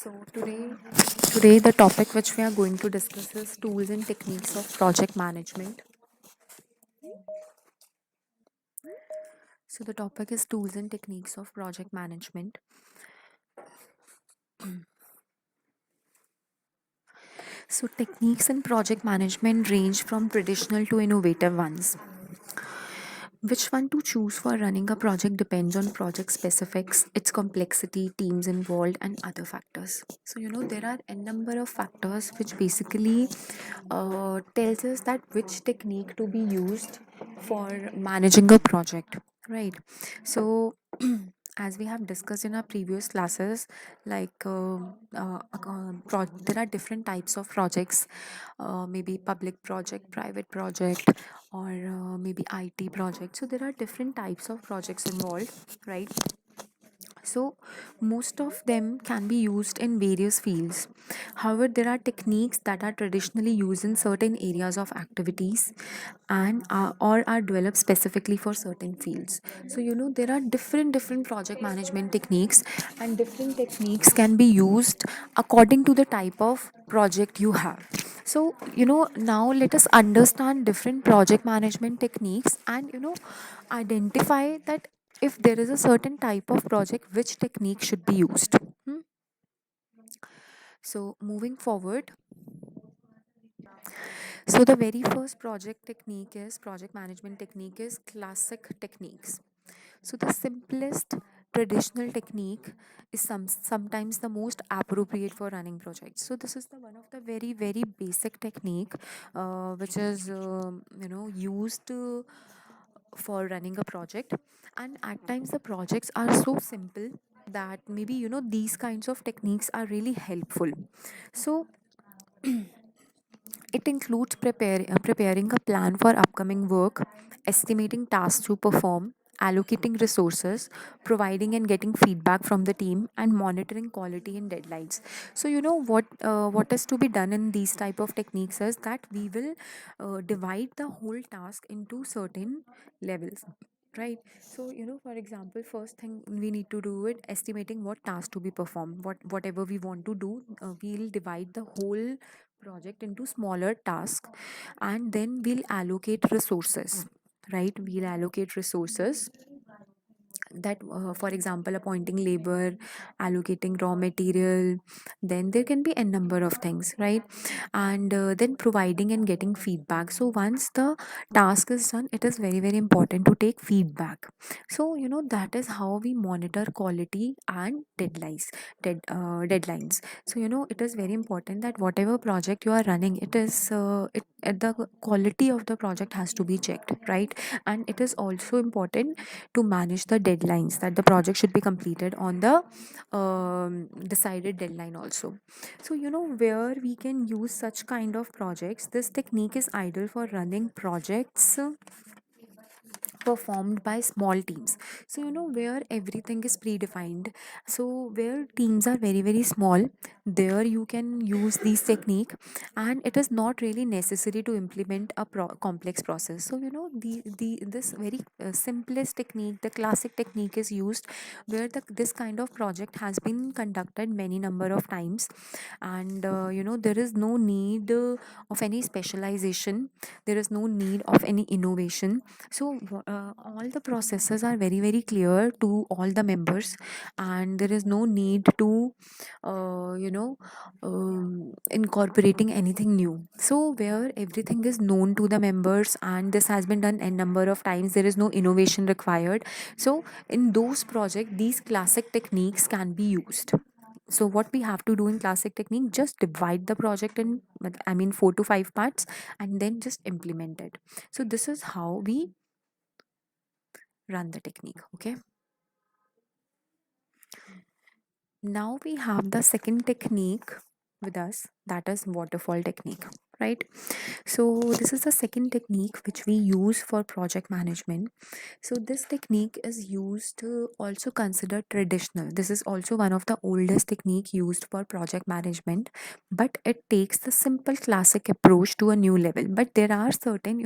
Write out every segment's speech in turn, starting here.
So today the topic which we are going to discuss is tools and techniques of project management. So the topic is tools and techniques of project management. So techniques in project management range from traditional to innovative ones. Which one to choose for running a project depends on project specifics, its complexity, teams involved, and other factors. So there are a number of factors which basically tells us that which technique to be used for managing a project, right? So as we have discussed in our previous classes, like there are different types of projects, maybe public project, private project, or maybe IT project. So there are different types of projects involved, right? So most of them can be used in various fields. However, there are techniques that are traditionally used in certain areas of activities and or are developed specifically for certain fields. So there are different project management techniques, and different techniques can be used according to the type of project you have. So now let us understand different project management techniques, and identify that if there is a certain type of project, which technique should be used. Hmm? So moving forward, so the very first project management technique is classic techniques. So the simplest traditional technique is sometimes the most appropriate for running projects. So this is the one of the very basic technique which is used for running a project. And at times the projects are so simple that maybe these kinds of techniques are really helpful. So it includes preparing a plan for upcoming work, estimating tasks to perform, allocating resources, providing and getting feedback from the team, and monitoring quality and deadlines. So what is to be done in these type of techniques is that we will divide the whole task into certain levels. Right. So for example, first thing we need to do it estimating what task to be performed. Whatever we want to do, we'll divide the whole project into smaller tasks, and then we'll allocate resources. Right, we'll allocate resources that for example appointing labor, allocating raw material, then there can be a number of things, right? And then providing and getting feedback. So once the task is done, it is very important to take feedback. So that is how we monitor quality and deadlines. So it is very important that whatever project you are running, the quality of the project has to be checked, right? And it is also important to manage the deadlines, that the project should be completed on the decided deadline also. So where we can use such kind of projects, this technique is ideal for running projects performed by small teams. So where everything is predefined, so where teams are very small, there you can use this technique, and it is not really necessary to implement a complex process. So the this very simplest technique, the classic technique, is used where this kind of project has been conducted many number of times, and there is no need of any specialization, there is no need of any innovation. So all the processes are very clear to all the members, and there is no need to incorporating anything new. So where everything is known to the members and this has been done a number of times, there is no innovation required. So in those projects, these classic techniques can be used. So what we have to do in classic technique, just divide the project in, I mean, 4 to 5 parts, and then just implement it. So this is how we run the technique. Okay, now we have the second technique with us, that is waterfall technique. right? So this is the second technique which we use for project management. So this technique is used to also consider traditional. This is also one of the oldest technique used for project management, but it takes the simple classic approach to a new level. But there are certain,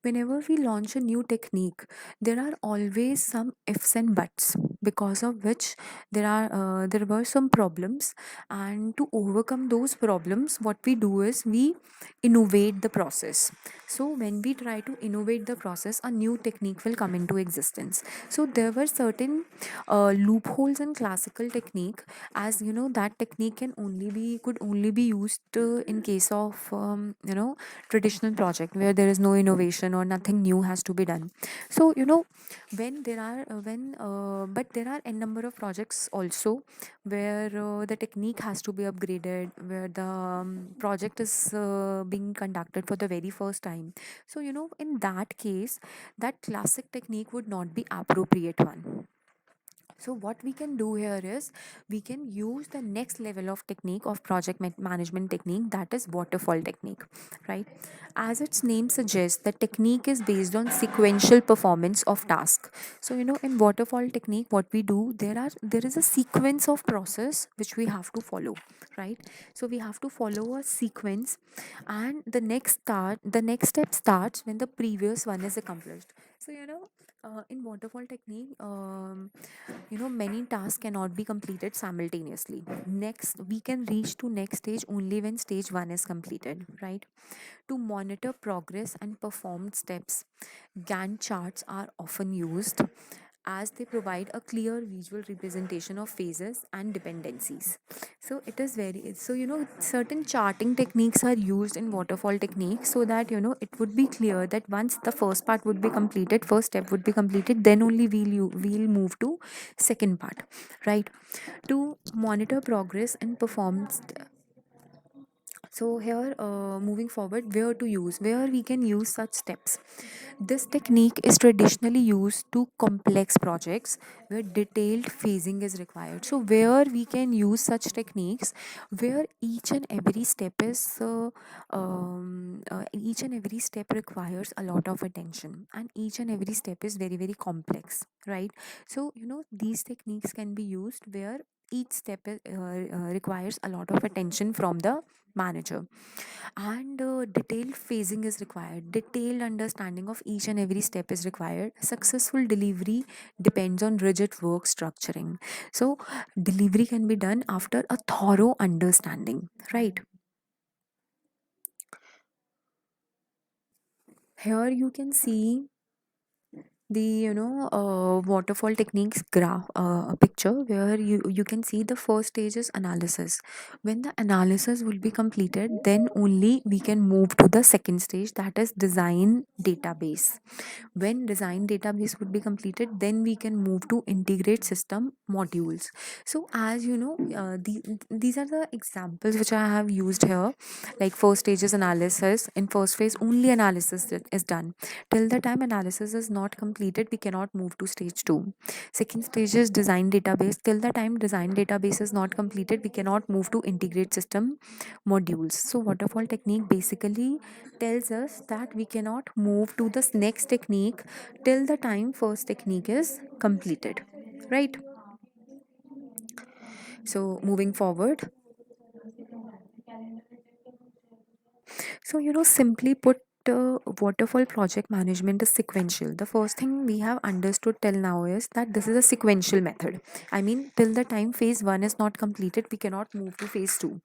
whenever we launch a new technique, there are always some ifs and buts, because of which there were some problems, and to overcome those problems, what we do is we innovate the process. So when we try to innovate the process, a new technique will come into existence. So there were certain loopholes in classical technique, as that technique could only be used in case of traditional project where there is no innovation or nothing new has to be done. So when there are when but there are a number of projects also where the technique has to be upgraded, where the project is being conducted for the very first time. So in that case, that classic technique would not be appropriate one. So what we can do here is we can use the next level of technique of project management technique, that is waterfall technique, right? As its name suggests, the technique is based on sequential performance of task. So in waterfall technique, what we do, there is a sequence of process which we have to follow, right? So we have to follow a sequence, and the next step starts when the previous one is accomplished. So in waterfall technique, many tasks cannot be completed simultaneously. Next, we can reach to next stage only when stage 1 is completed, right? To monitor progress and performed steps, Gantt charts are often used, as they provide a clear visual representation of phases and dependencies. So it is very so certain charting techniques are used in waterfall technique, so that it would be clear that once the first part would be completed, first step would be completed, then only we'll move to second part, right? To monitor progress and performance. So here, moving forward, where we can use such steps. This technique is traditionally used to complex projects where detailed phasing is required. So where we can use such techniques, where each and every step requires a lot of attention, and each and every step is very very complex, right? So these techniques can be used where each step requires a lot of attention from the manager, and detailed phasing is required. Detailed understanding of each and every step is required. Successful delivery depends on rigid work structuring. So delivery can be done after a thorough understanding, right? Here you can see the waterfall techniques graph, a picture where you can see the first stage is analysis. When the analysis will be completed, then only we can move to the second stage, that is design database. When design database would be completed, then we can move to integrate system modules. So as these are the examples which I have used here. Like first stage is analysis. In first phase only analysis is done. Till the time analysis is not completed, we cannot move to stage 2. Second stage is design database. Till the time design database is not completed, we cannot move to integrate system modules. So waterfall technique basically tells us that we cannot move to this next technique till the time first technique is completed, right? So moving forward, so, simply put, waterfall project management is sequential. The first thing we have understood till now is that this is a sequential method. I mean, till the time phase 1 is not completed, we cannot move to phase 2,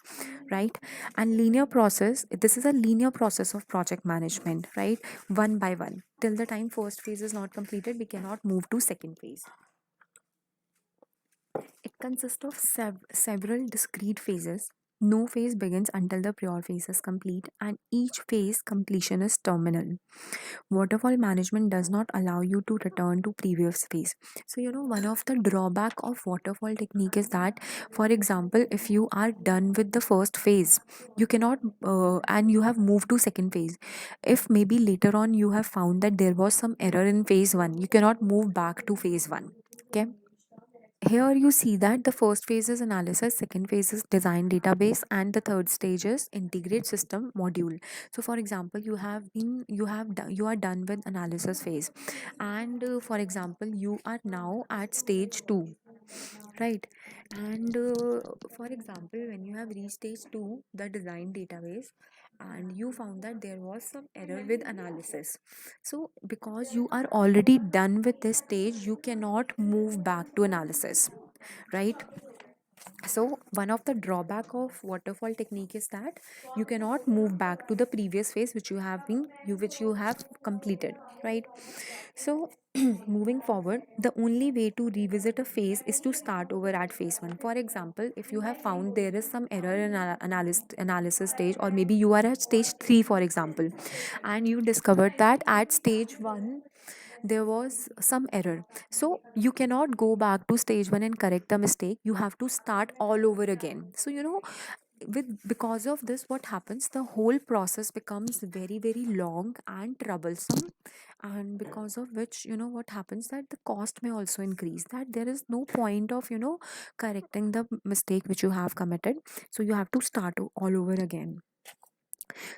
right? And linear process, this is a linear process of project management, right? One by one. Till the time first phase is not completed, we cannot move to second phase. It consists of several discrete phases. No phase begins until the prior phase is complete, and each phase completion is terminal. Waterfall management does not allow you to return to previous phase. So, one of the drawback of waterfall technique is that, for example, if you are done with the first phase, you cannot, and you have moved to second phase. If maybe later on you have found that there was some error in phase 1, you cannot move back to phase 1. Okay, Here you see that the first phase is analysis, second phase is design database, and the third stage is integrate system module. So for example, you are done with analysis phase, and for example, you are now at stage 2, right? And for example, when you have reached stage 2, the design database, and you found that there was some error with analysis, so because you are already done with this stage, you cannot move back to analysis, right? So one of the drawback of waterfall technique is that you cannot move back to the previous phase which you have completed, right? So moving forward, the only way to revisit a phase is to start over at phase 1. For example, if you have found there is some error in analysis stage, or maybe you are at stage 3 for example, and you discovered that at stage 1 there was some error, so you cannot go back to stage 1 and correct the mistake. You have to start all over again. So because of this, what happens, the whole process becomes very very long and troublesome, and because of which, what happens, that the cost may also increase, that there is no point of correcting the mistake which you have committed, so you have to start all over again.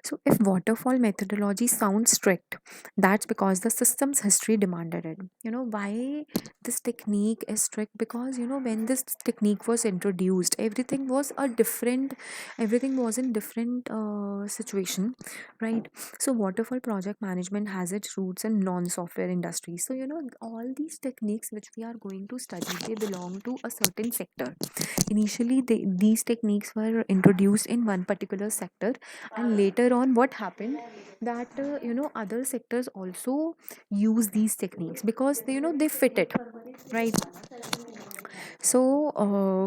So, if waterfall methodology sounds strict, that's because the system's history demanded it. Why this technique is strict? Because, when this technique was introduced, everything was in different situation, right? So, waterfall project management has its roots in non software industries. So, all these techniques which we are going to study, they belong to a certain sector. Initially, these techniques were introduced in one particular sector, and later on what happened, that other sectors also use these techniques because they fit it, right? So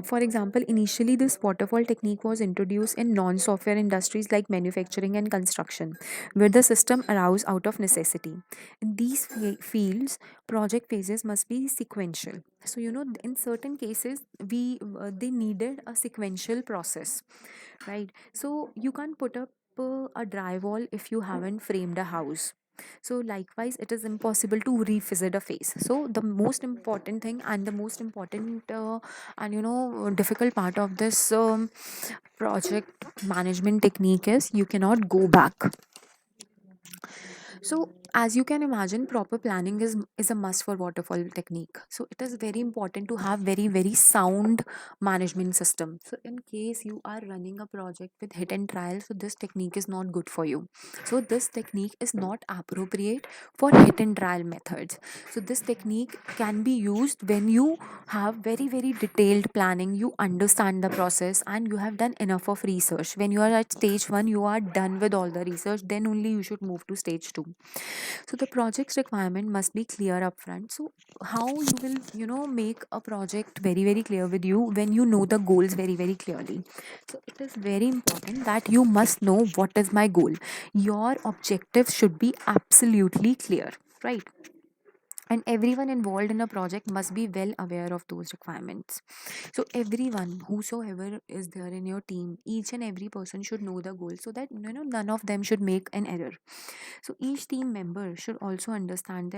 for example, initially this waterfall technique was introduced in non-software industries like manufacturing and construction, where the system arose out of necessity. In these fields, project phases must be sequential. So in certain cases, we they needed a sequential process, right? So you can't put up a drywall if you haven't framed a house. So likewise, it is impossible to revisit a phase. So the most important thing, and the most important and difficult part of this project management technique is you cannot go back. So, as you can imagine, proper planning is a must for waterfall technique. So, it is very important to have very very sound management system. So, in case you are running a project with hit and trial, so this technique is not good for you. So, this technique is not appropriate for hit and trial methods. So, this technique can be used when you have very very detailed planning, you understand the process, and you have done enough of research. When you are at stage 1, you are done with all the research, then only you should move to stage 2. So the project's requirement must be clear upfront. So how you will make a project very very clear with you when you know the goals very very clearly. So it is very important that you must know what is my goal. Your objective should be absolutely clear, right? And everyone involved in a project must be well aware of those requirements. So everyone, whosoever is there in your team, each and every person should know the goal, so that none of them should make an error. So each team member should also understand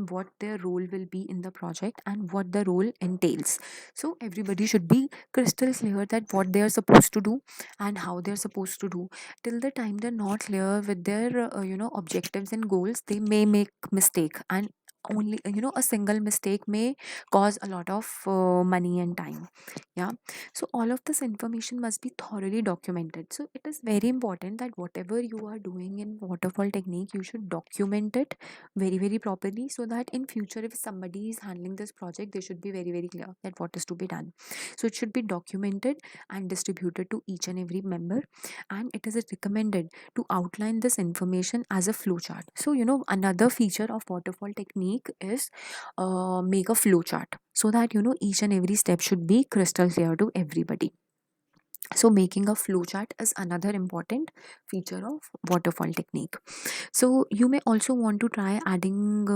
what their role will be in the project and what the role entails. So everybody should be crystal clear that what they are supposed to do and how they are supposed to do. Till the time they're not clear with their objectives and goals, they may make mistake, and only a single mistake may cause a lot of money and time. Yeah. So all of this information must be thoroughly documented. So it is very important that whatever you are doing in waterfall technique, you should document it very very properly, so that in future if somebody is handling this project, they should be very very clear that what is to be done. So it should be documented and distributed to each and every member, and it is recommended to outline this information as a flowchart. So another feature of waterfall technique is make a flowchart, so that each and every step should be crystal clear to everybody. So making a flowchart is another important feature of waterfall technique. So you may also want to try adding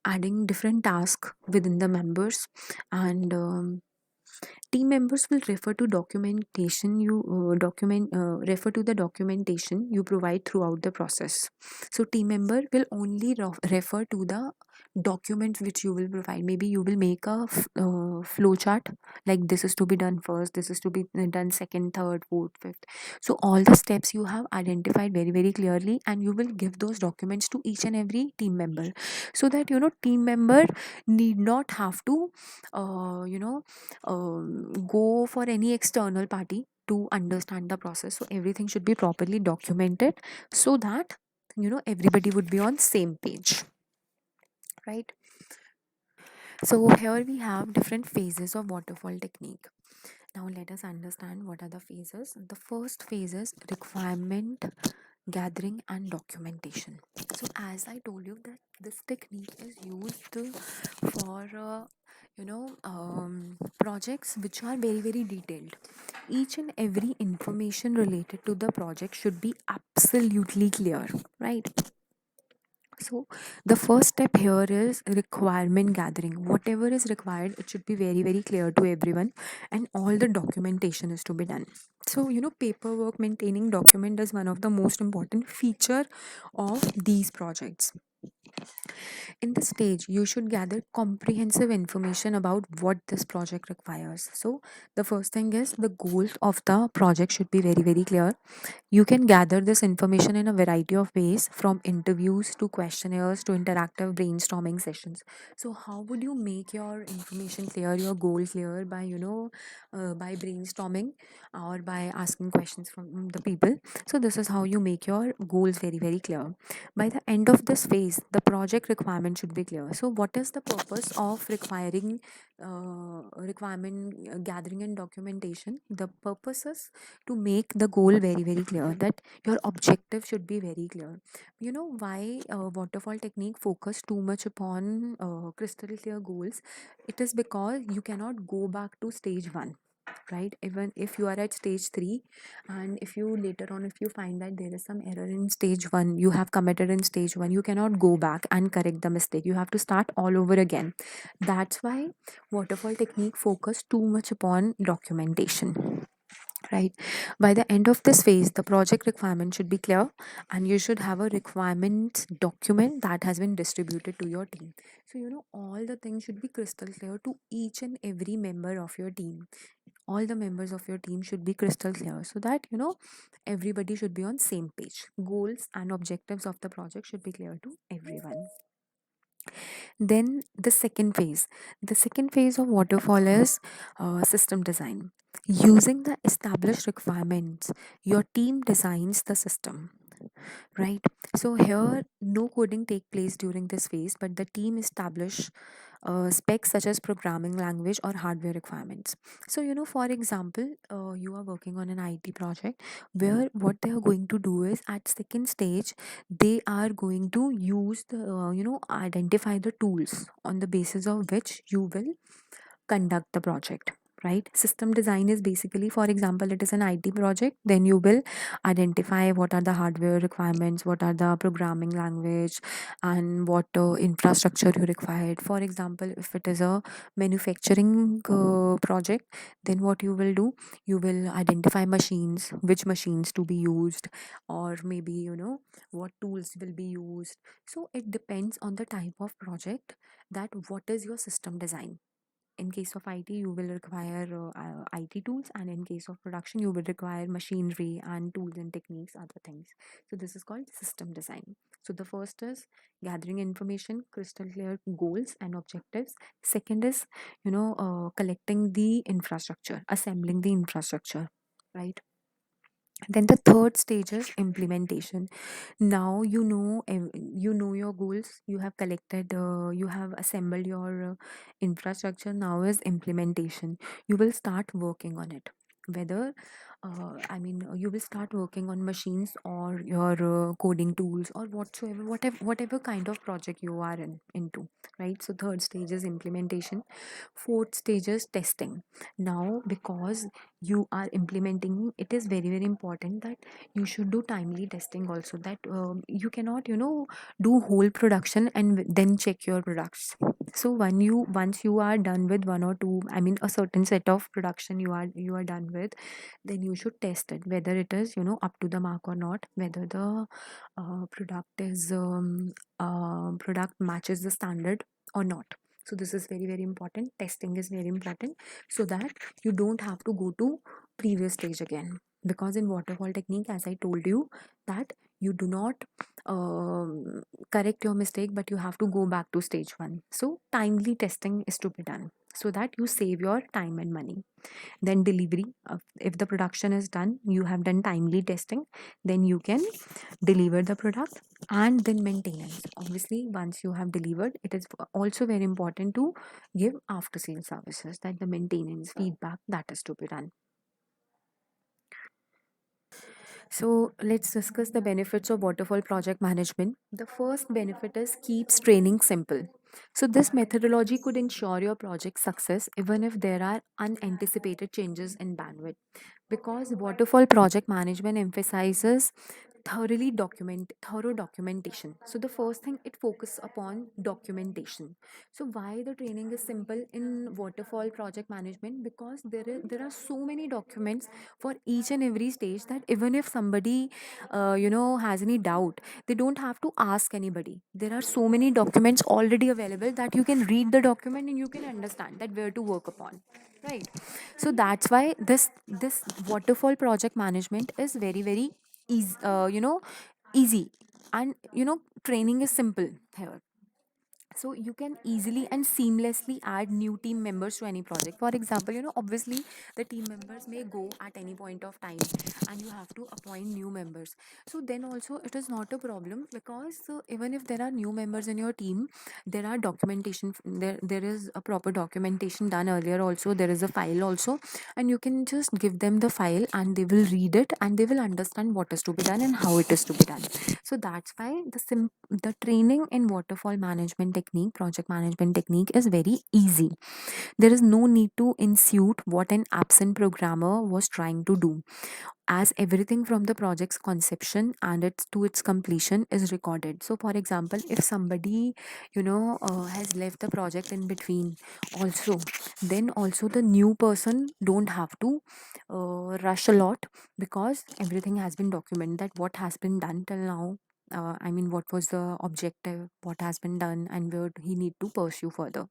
adding different tasks within the members, and team members will refer to documentation you document refer to the documentation you provide throughout the process. So team member will only refer to the documents which you will provide. Maybe you will make a flow chart, like this is to be done first, this is to be done second, third, fourth, fifth. So all the steps you have identified very very clearly, and you will give those documents to each and every team member, so that team member need not have to go for any external party to understand the process. So everything should be properly documented, so that everybody would be on same page, right? So here we have different phases of waterfall technique. Now let us understand what are the phases. The first phase is requirement gathering and documentation. So as I told you that this technique is used for projects which are very very detailed. Each and every information related to the project should be absolutely clear, right? So the first step here is requirement gathering. Whatever is required, it should be very, very clear to everyone, and all the documentation is to be done. So, paperwork, maintaining document is one of the most important feature of these projects. In this stage, you should gather comprehensive information about what this project requires. So the first thing is the goals of the project should be very, very clear. You can gather this information in a variety of ways, from interviews to questionnaires to interactive brainstorming sessions. So, how would you make your information clear, your goal clear, by by brainstorming or by asking questions from the people? So, this is how you make your goals very very clear. By the end of this phase, the project requirement should be clear. So, what is the purpose of requiring requirement gathering and documentation? The purpose is to make the goal very very clear, that your objective should be very clear. You know why waterfall technique focus too much upon crystal clear goals? It is because you cannot go back to stage 1, right? Even if you are at stage 3, and if you later on, if you find that there is some error in stage 1 you have committed in stage 1, you cannot go back and correct the mistake. You have to start all over again. That's why waterfall technique focus too much upon documentation, right? By the end of this phase, the project requirement should be clear, and you should have a requirements document that has been distributed to your team. So all the things should be crystal clear to each and every member of your team. All the members of your team should be crystal clear, so that everybody should be on same page. Goals and objectives of the project should be clear to everyone. Then the second phase of waterfall is system design. Using the established requirements, your team designs the system, right? So here no coding take place during this phase, but the team establish specs such as programming language or hardware requirements. So for example, you are working on an IT project, where what they are going to do is, at second stage, they are going to use the identify the tools on the basis of which you will conduct the project, right? System design is basically, for example, it is an IT project, then you will identify what are the hardware requirements, what are the programming language, and what infrastructure you required. For example, if it is a manufacturing project, then what you will do, you will identify machines, which machines to be used, or maybe what tools will be used. So it depends on the type of project, that what is your system design. In case of IT, you will require IT tools, and in case of production, you will require machinery and tools and techniques, other things. So this is called system design. So the first is gathering information, crystal clear goals and objectives. Second is collecting the infrastructure, assembling the infrastructure, right? Then the third stage is implementation. Now you know your goals, you have collected, you have assembled your infrastructure. Now is implementation. You will start working on it, whether you will start working on machines or your coding tools, or whatever kind of project you are into, right? So third stage is implementation. Fourth stage is testing. Now, because you are implementing, it is very very important that you should do timely testing also. That you cannot do whole production and then check your products. So once you are done with one or two, I mean a certain set of production, you are done with, then you should test it whether it is, up to the mark or not, whether the product matches the standard or not. So this is very very important. Testing is very important, so that you don't have to go to previous stage again, because in waterfall technique, as I told you, that you do not correct your mistake, but you have to go back to stage one. So timely testing is to be done, so that you save your time and money. Then delivery, if the production is done, you have done timely testing, then you can deliver the product. And then maintenance, obviously once you have delivered, it is also very important to give after sales services, that the maintenance feedback that is to be done. So let's discuss the benefits of waterfall project management. The first benefit is keeps training simple. So this methodology could ensure your project success even if there are unanticipated changes in bandwidth, because waterfall project management emphasizes thorough documentation. So the first thing, it focuses upon documentation. So why the training is simple in waterfall project management? Because there are so many documents for each and every stage, that even if somebody has any doubt, they don't have to ask anybody. There are so many documents already available that you can read the document and you can understand that where to work upon, right? So that's why this waterfall project management is very very easy, easy. And training is simple here, so you can easily and seamlessly add new team members to any project. For example, obviously the team members may go at any point of time, and you have to appoint new members. So then also it is not a problem, because even if there are new members in your team, there are documentation, there is a proper documentation done earlier also, there is a file also, and you can just give them the file and they will read it and they will understand what is to be done and how it is to be done. So that's why the training in waterfall management technique, project management technique, is very easy. There is no need to insert what an absent programmer was trying to do, as everything from the project's conception and its to its completion is recorded. So for example, if somebody has left the project in between also, then also the new person don't have to rush a lot, because everything has been documented, that what has been done till now. I mean, what was the objective, what has been done, and where he need to pursue further.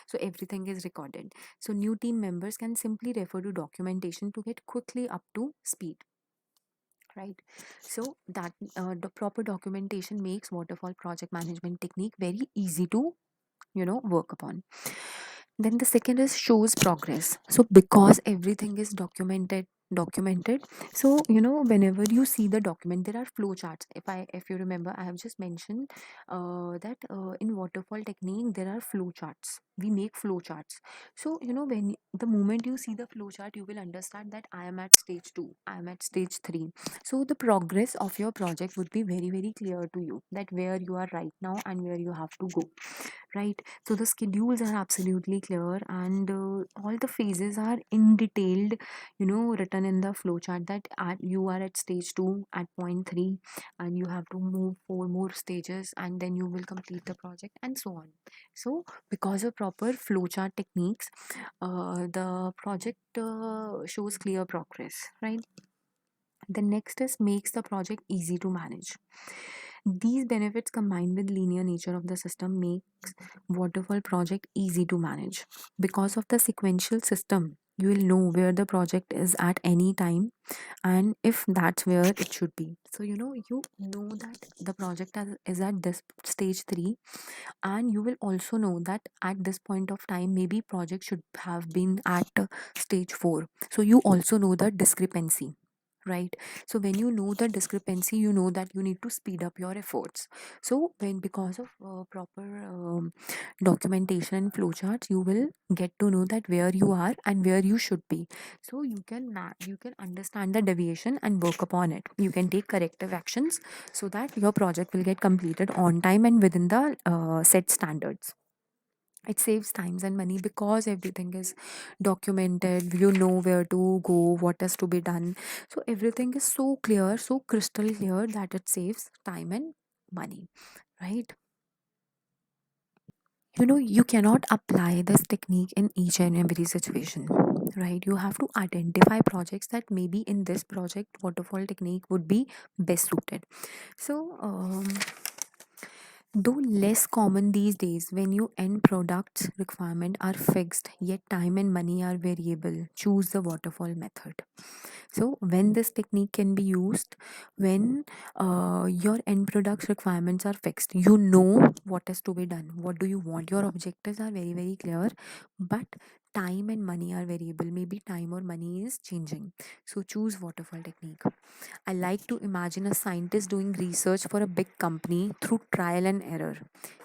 So everything is recorded. So new team members can simply refer to documentation to get quickly up to speed, right? So that the proper documentation makes waterfall project management technique very easy to work upon. Then the second is shows progress. So because everything is documented, so whenever you see the document, there are flow charts. If you remember, I have just mentioned that in waterfall technique there are flow charts. We make flow charts. So when the moment you see the flow chart, you will understand that I am at stage 2, I am at stage 3. So the progress of your project would be very very clear to you, that where you are right now and where you have to go, right? So the schedules are absolutely clear, and all the phases are in detailed, written in the flowchart, that you are at stage 2 at point 3, and you have to move 4 more stages, and then you will complete the project, and so on. So because of proper flowchart techniques, the project shows clear progress, right? The next is makes the project easy to manage. These benefits combined with linear nature of the system makes waterfall project easy to manage. Because of the sequential system, you will know where the project is at any time, and if that's where it should be. So you know that the project is at this stage 3, and you will also know that at this point of time maybe project should have been at stage 4. So you also know the discrepancy, right? So when you know the discrepancy, you know that you need to speed up your efforts. So when because of proper documentation and flowcharts, you will get to know that where you are and where you should be. So you can understand the deviation and work upon it. You can take corrective actions, so that your project will get completed on time and within the set standards. It saves times and money, because everything is documented. You know where to go, what is to be done. So everything is so clear, so crystal clear, that it saves time and money, right? You cannot apply this technique in each and every situation, right? You have to identify projects that maybe in this project waterfall technique would be best suited. So though less common these days, when your end products requirement are fixed yet time and money are variable, choose the waterfall method. So when this technique can be used, when your end products requirements are fixed, you know what is to be done, what do you want, your objectives are very very clear, but time and money are variable, maybe time or money is changing, so choose waterfall technique. I like to imagine a scientist doing research for a big company through trial and error.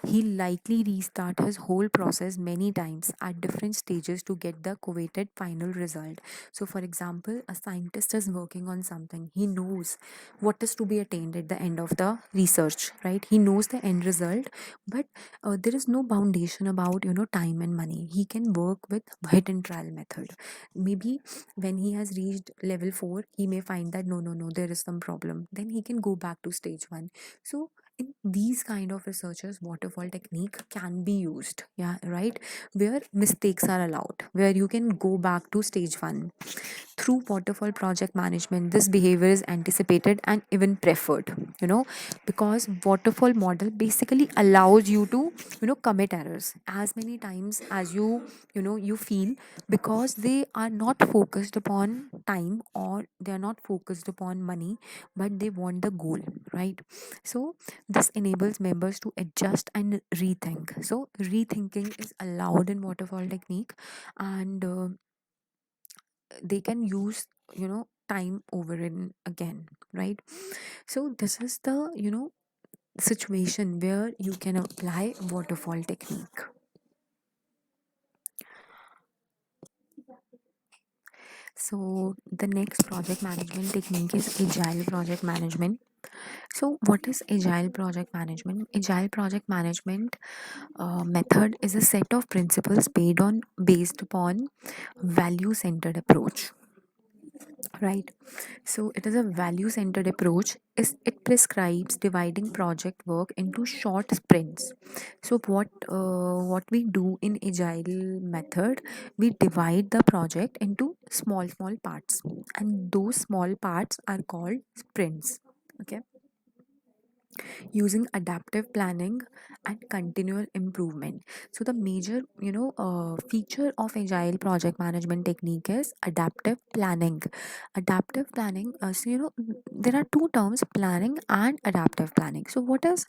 He likely restart his whole process many times at different stages to get the coveted final result. So, for example, a scientist is working on something. He knows what is to be attained at the end of the research, right? He knows the end result, but there is no foundation about time and money. He can work with hit and trial method. Maybe when he has reached level 4, he may find that no, there is some problem, then he can go back to stage 1. So in these kind of researchers, waterfall technique can be used, yeah, right, where mistakes are allowed, where you can go back to stage 1. Through waterfall project management, this behavior is anticipated and even preferred, because waterfall model basically allows you to commit errors as many times as you feel, because they are not focused upon time, or they are not focused upon money, but they want the goal, right? So this enables members to adjust and rethink. So rethinking is allowed in waterfall technique, and they can use time over and again, right? So this is the situation where you can apply waterfall technique. So the next project management technique is agile project management. So what is agile project management? Agile project management method is a set of principles based upon value centered approach, right? So it is a value centered approach. Is it prescribes dividing project work into short sprints. So what we do in agile method, we divide the project into small parts, and those small parts are called sprints. Okay, using adaptive planning and continual improvement. So the major feature of agile project management technique is adaptive planning. Adaptive planning, there are two terms, planning and adaptive planning. So what is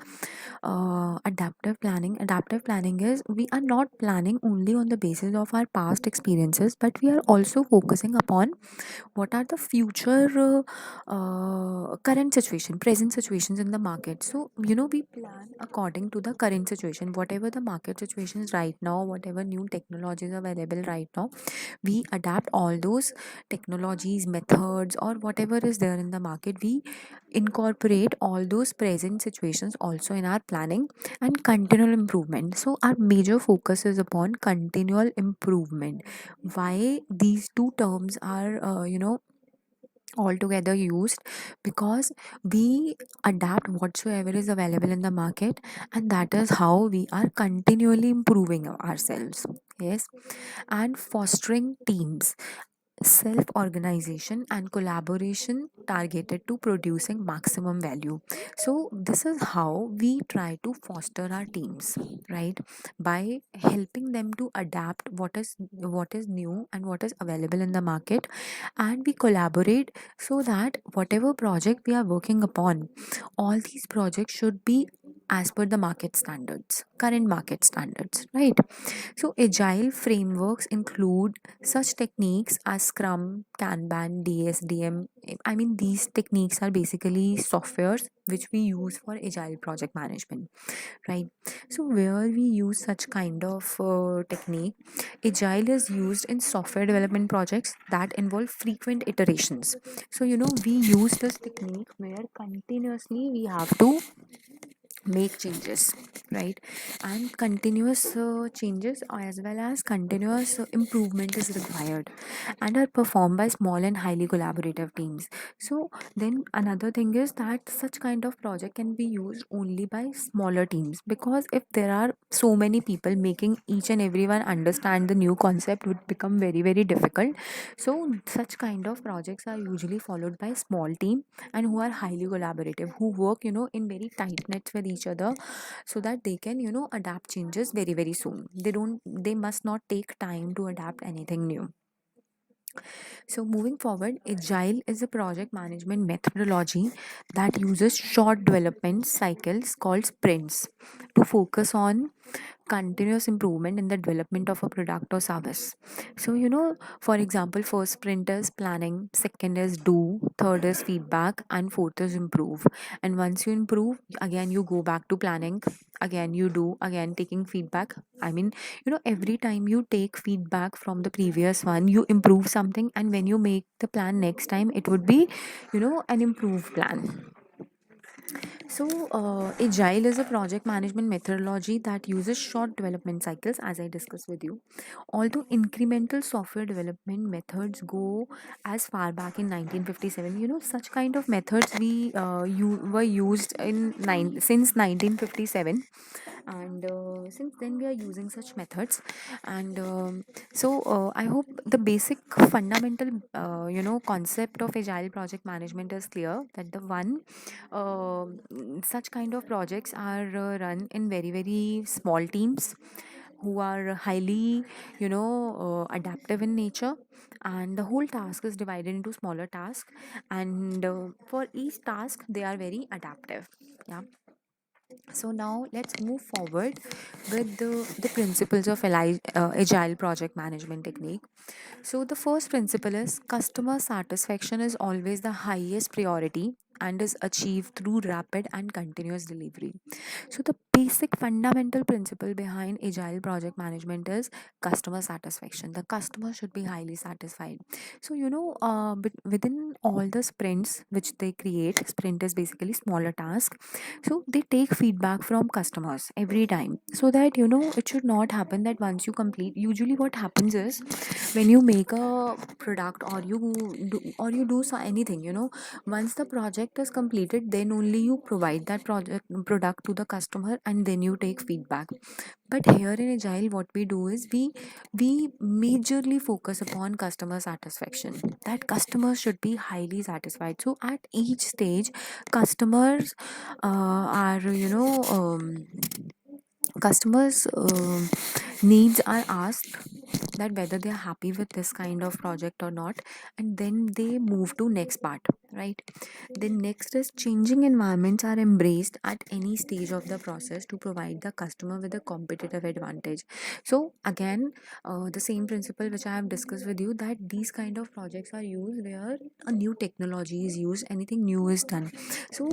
adaptive planning? Adaptive planning is we are not planning only on the basis of our past experiences, but we are also focusing upon what are the future current situation, present situations in the market. So we plan according to the current situation, whatever the market situation is right now, whatever new technologies are available right now, we adapt all those technologies, methods, or whatever is there in the market. We incorporate all those present situations also in our planning and continual improvement. So our major focus is upon continual improvement. Why these two terms are altogether used? Because we adapt whatsoever is available in the market, and that is how we are continually improving ourselves. Yes. And fostering teams, self organization and collaboration targeted to producing maximum value. So this is how we try to foster our teams, right? By helping them to adapt what is new and what is available in the market, and we collaborate, so that whatever project we are working upon, all these projects should be as per the market standards, current market standards, right? So agile frameworks include such techniques as Scrum, Kanban, DSDM. I mean, these techniques are basically softwares which we use for agile project management, right? So where we use such kind of technique, agile is used in software development projects that involve frequent iterations. So we use this technique where continuously we have to make changes, right? And continuous changes as well as continuous improvement is required and are performed by small and highly collaborative teams. So then another thing is that such kind of project can be used only by smaller teams, because if there are so many people, making each and everyone understand the new concept would become very very difficult. So such kind of projects are usually followed by small team and who are highly collaborative, who work in very tight nets with each other, so that they can adapt changes very very soon. They must not take time to adapt anything new. So, moving forward, Agile is a project management methodology that uses short development cycles called sprints to focus on continuous improvement in the development of a product or service. So, for example, first sprint is planning, second is do, third is feedback, and fourth is improve. And once you improve, again you go back to planning, again you do, again taking feedback. I mean, every time you take feedback from the previous one, you improve something, and when you make the plan next time, it would be, an improved plan. So, Agile is a project management methodology that uses short development cycles, as I discussed with you. Although incremental software development methods go as far back in 1957, such kind of methods were used since 1957, and since then we are using such methods. And I hope the basic fundamental concept of agile project management is clear, that the one such kind of projects are run in very very small teams who are highly adaptive in nature, and the whole task is divided into smaller tasks, and for each task they are very adaptive. Yeah. So now let's move forward with the principles of agile project management technique. So the first principle is customer satisfaction is always the highest priority and is achieved through rapid and continuous delivery. So the basic fundamental principle behind agile project management is customer satisfaction. The customer should be highly satisfied. So but within all the sprints which they create, sprint is basically smaller task. So they take feedback from customers every time, so that it should not happen that once you complete, usually what happens is when you make a product, or you do anything, once the project is completed, then only you provide that product to the customer, and then you take feedback. But here in agile, what we do is we majorly focus upon customer satisfaction, that customers should be highly satisfied. So at each stage, customers are customers needs are asked, that whether they are happy with this kind of project or not, and then they move to next part, right? Then next is changing environments are embraced at any stage of the process to provide the customer with a competitive advantage. So again, the same principle which I have discussed with you, that these kind of projects are used where a new technology is used, anything new is done. So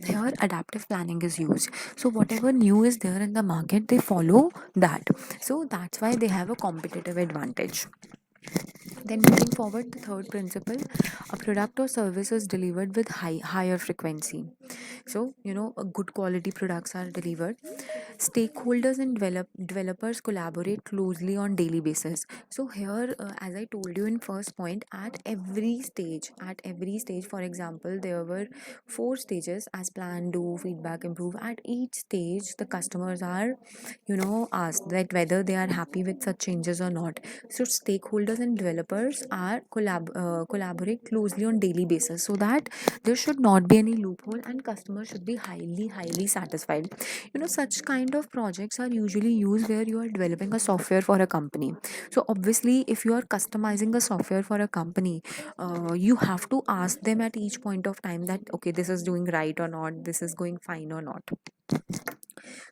here adaptive planning is used. So whatever new is there in the market, they follow that. So that's why they have a competitive advantage. Then moving forward, the third principle, a product or service is delivered with higher frequency. So a good quality products are delivered. Stakeholders and developers collaborate closely on daily basis. So here, as I told you in first point, at every stage, for example, there were four stages as plan, do, feedback, improve. At each stage, the customers are asked that whether they are happy with such changes or not. So stakeholders and developers are collaborate closely on daily basis, so that there should not be any loophole and customers should be highly satisfied. Such kind of projects are usually used where you are developing a software for a company. So obviously, if you are customizing a software for a company, you have to ask them at each point of time that, okay, this is doing right or not, this is going fine or not.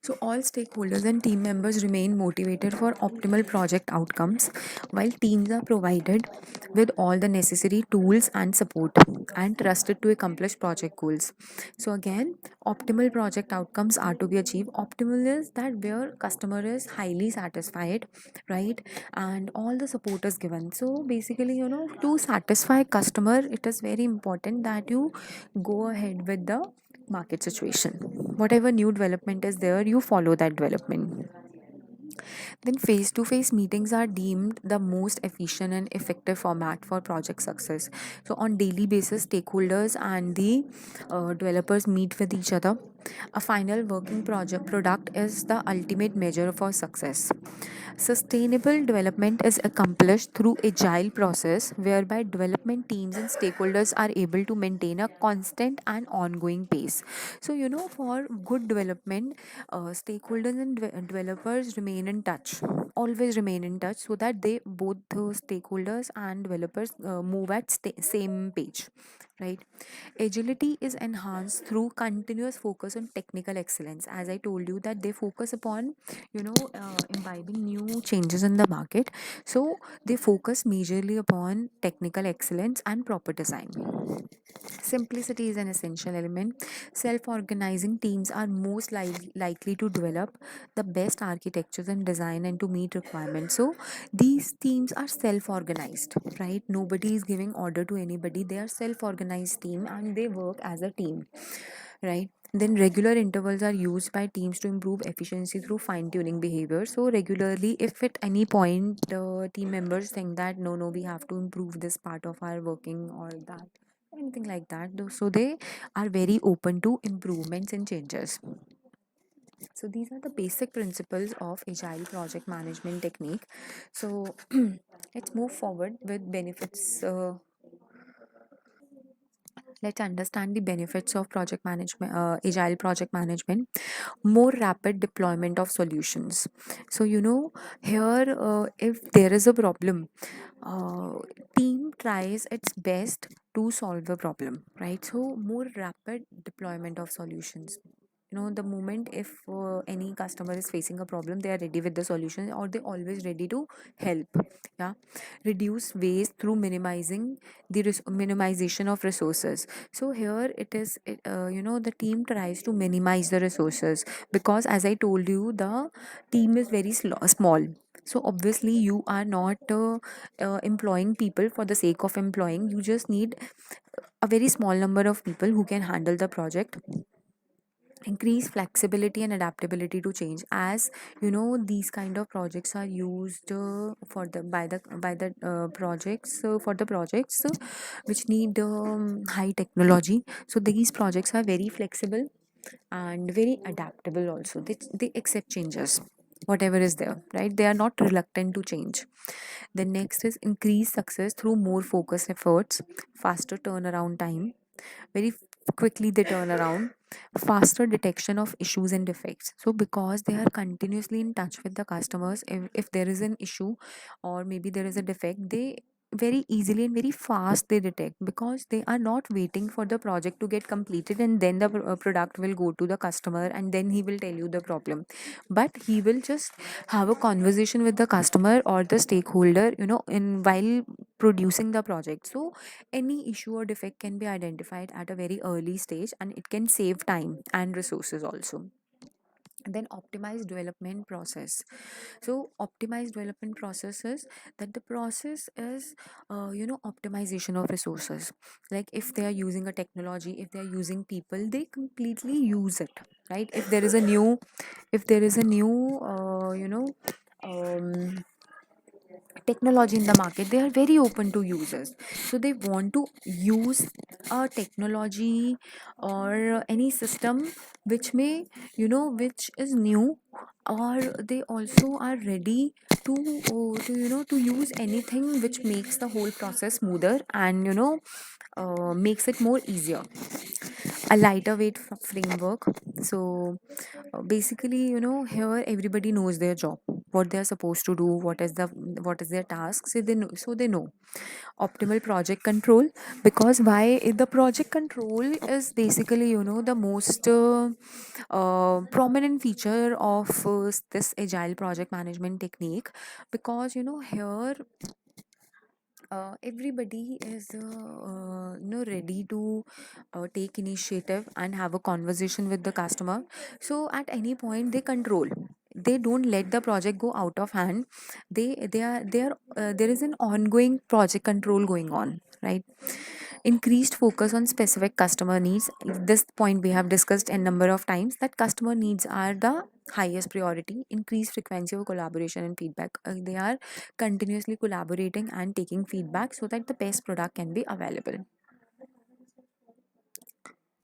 So, all stakeholders and team members remain motivated for optimal project outcomes, while teams are provided with all the necessary tools and support and trusted to accomplish project goals. So, again, optimal project outcomes are to be achieved. Optimal is that where customer is highly satisfied, right? And all the support is given. So, basically, to satisfy customer, it is very important that you go ahead with the market situation. Whatever new development is there, you follow that development. Then face to face meetings are deemed the most efficient and effective format for project success. So on daily basis, stakeholders and the developers meet with each other. A final working project product is the ultimate measure for success. Sustainable development is accomplished through agile process whereby development teams and stakeholders are able to maintain a constant and ongoing pace. So for good development, stakeholders and developers remain in touch, always remain in touch, so that they both the stakeholders and developers move at same page, right? Agility is enhanced through continuous focus on technical excellence. As I told you that they focus upon imbibing new changes in the market, so they focus majorly upon technical excellence and proper design. Simplicity is an essential element. Self organizing teams are most likely to develop the best architectures and design and to meet requirements. So, these teams are self organized, right? Nobody is giving order to anybody. They are self organized team and they work as a team, right? Then regular intervals are used by teams to improve efficiency through fine tuning behavior. So regularly, if at any point the team members think that no, we have to improve this part of our working or that, anything like that, so they are very open to improvements and changes. So these are the basic principles of agile project management technique. So let's move forward with benefits. Let's understand the benefits of project management, agile project management. More rapid deployment of solutions. So here, if there is a problem, uh, team tries its best to solve the problem, right? So more rapid deployment of solutions. The moment if any customer is facing a problem, they are ready with the solution, or they always ready to help. Yeah. Reduce waste through minimizing the minimization of resources. So here it is the team tries to minimize the resources, because as I told you, the team is very small. So obviously you are not employing people for the sake of employing. You just need a very small number of people who can handle the project. Increase flexibility and adaptability to change. As these kind of projects are used for the by the projects for the projects which need high technology. So these projects are very flexible and very adaptable also. They accept changes, whatever is there, right? They are not reluctant to change. The next is increase success through more focused efforts, faster turnaround time, very quickly they turn around, faster detection of issues and defects. So because they are continuously in touch with the customers, if there is an issue or maybe there is a defect, they very easily and very fast they detect, because they are not waiting for the project to get completed and then the product will go to the customer and then he will tell you the problem. But he will just have a conversation with the customer or the stakeholder, in while producing the project. So any issue or defect can be identified at a very early stage, and it can save time and resources also. And then optimized development process. So optimized development processes, that the process is optimization of resources. Like if they are using a technology, if they are using people, they completely use it, right? If there is a new um, technology in the market, they are very open to users. So they want to use a technology or any system which may which is new, or they also are ready to to use anything which makes the whole process smoother and makes it more easier. A lighter weight framework. So basically, here everybody knows their job, what they are supposed to do, what is their task. So they know optimal project control. Because why the project control is basically the most prominent feature of this agile project management technique. Because here everybody is ready to take initiative and have a conversation with the customer. So at any point they control, they don't let the project go out of hand. There is an ongoing project control going on, right? Increased focus on specific customer needs. This point we have discussed a number of times, that customer needs are the highest priority. Increased frequency of collaboration and feedback. They are continuously collaborating and taking feedback so that the best product can be available.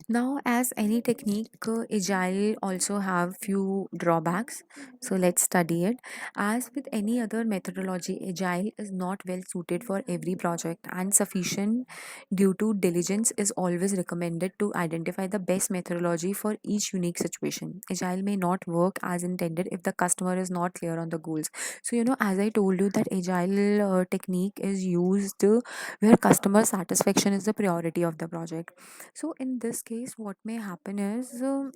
Now, as any technique, Agile also have few drawbacks. So let's study it. As with any other methodology, Agile is not well suited for every project, and sufficient due to diligence is always recommended to identify the best methodology for each unique situation. Agile may not work as intended if the customer is not clear on the goals. So, as I told you, that Agile technique is used where customer satisfaction is the priority of the project. So in this case, what may happen is, you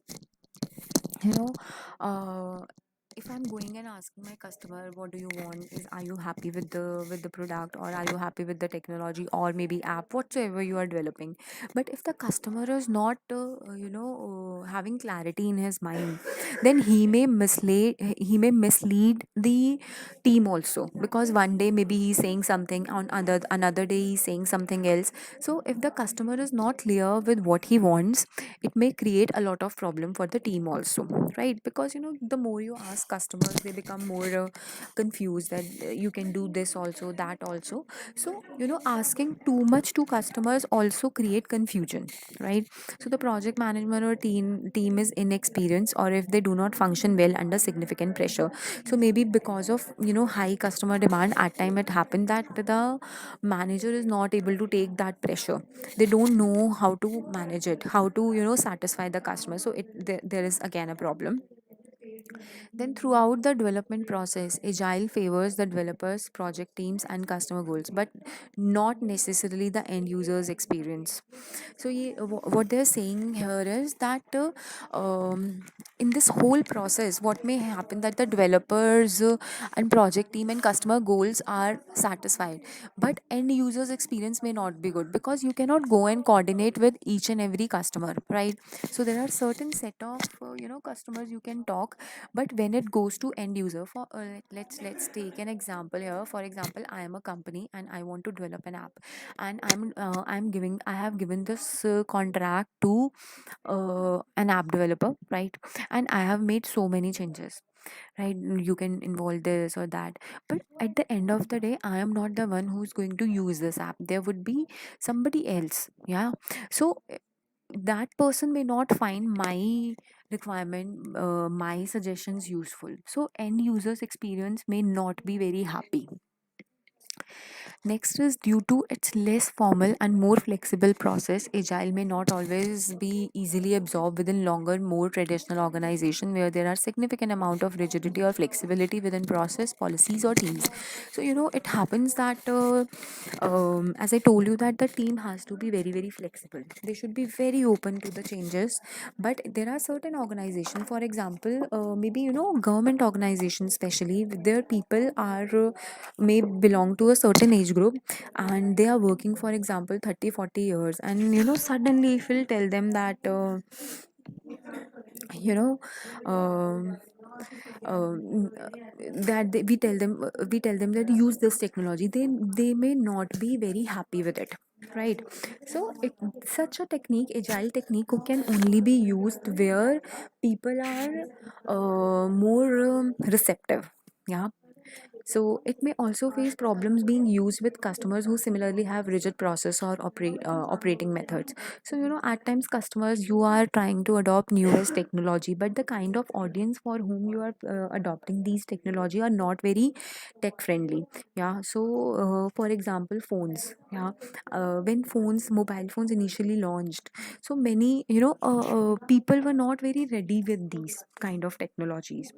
know, uh, if I'm going and asking my customer, what do you want? Is, are you happy with the product, or are you happy with the technology, or maybe app, whatsoever you are developing? But if the customer is not, having clarity in his mind, then he may mislead the team also, because one day maybe he's saying something, on another day he's saying something else. So if the customer is not clear with what he wants, it may create a lot of problem for the team also, right? Because the more you ask customers, they become more confused, that you can do this also, that also. So asking too much to customers also create confusion, right? So the project management or team is inexperienced, or if they do not function well under significant pressure. So maybe because of high customer demand, at time it happened that the manager is not able to take that pressure. They don't know how to manage it, how to satisfy the customer. So there is again a problem. Then, throughout the development process, Agile favors the developers, project teams, and customer goals, but not necessarily the end user's experience. So, what they're saying here is that in this whole process, what may happen, that the developers and project team and customer goals are satisfied, but end users experience may not be good, because you cannot go and coordinate with each and every customer, right? So there are certain set of customers you can talk, but when it goes to end user, for let's take an example here. For example, I am a company and I want to develop an app, and I have given this contract to an app developer, right? And I have made so many changes, right? You can involve this or that, but at the end of the day, I am not the one who's going to use this app. There would be somebody else, yeah. So that person may not find my requirement, my suggestions useful, so end users experience may not be very happy. Next is, due to its less formal and more flexible process, Agile may not always be easily absorbed within longer, more traditional organization where there are significant amount of rigidity or flexibility within process, policies, or teams. So it happens that, as I told you, that the team has to be very very flexible. They should be very open to the changes. But there are certain organizations, for example, maybe government organizations, especially, their people are may belong to a certain age group, and they are working, for example, 30-40 years, and suddenly if we'll tell them that you know um, we tell them that use this technology, they may not be very happy with it, right? So such a technique, agile technique, can only be used where people are more receptive, yeah. So it may also face problems being used with customers who similarly have rigid process or operating methods. So at times customers, you are trying to adopt newest technology, but the kind of audience for whom you are adopting these technology are not very tech friendly. Yeah. So for example, phones. Yeah. When mobile phones initially launched, so many people were not very ready with these kind of technologies.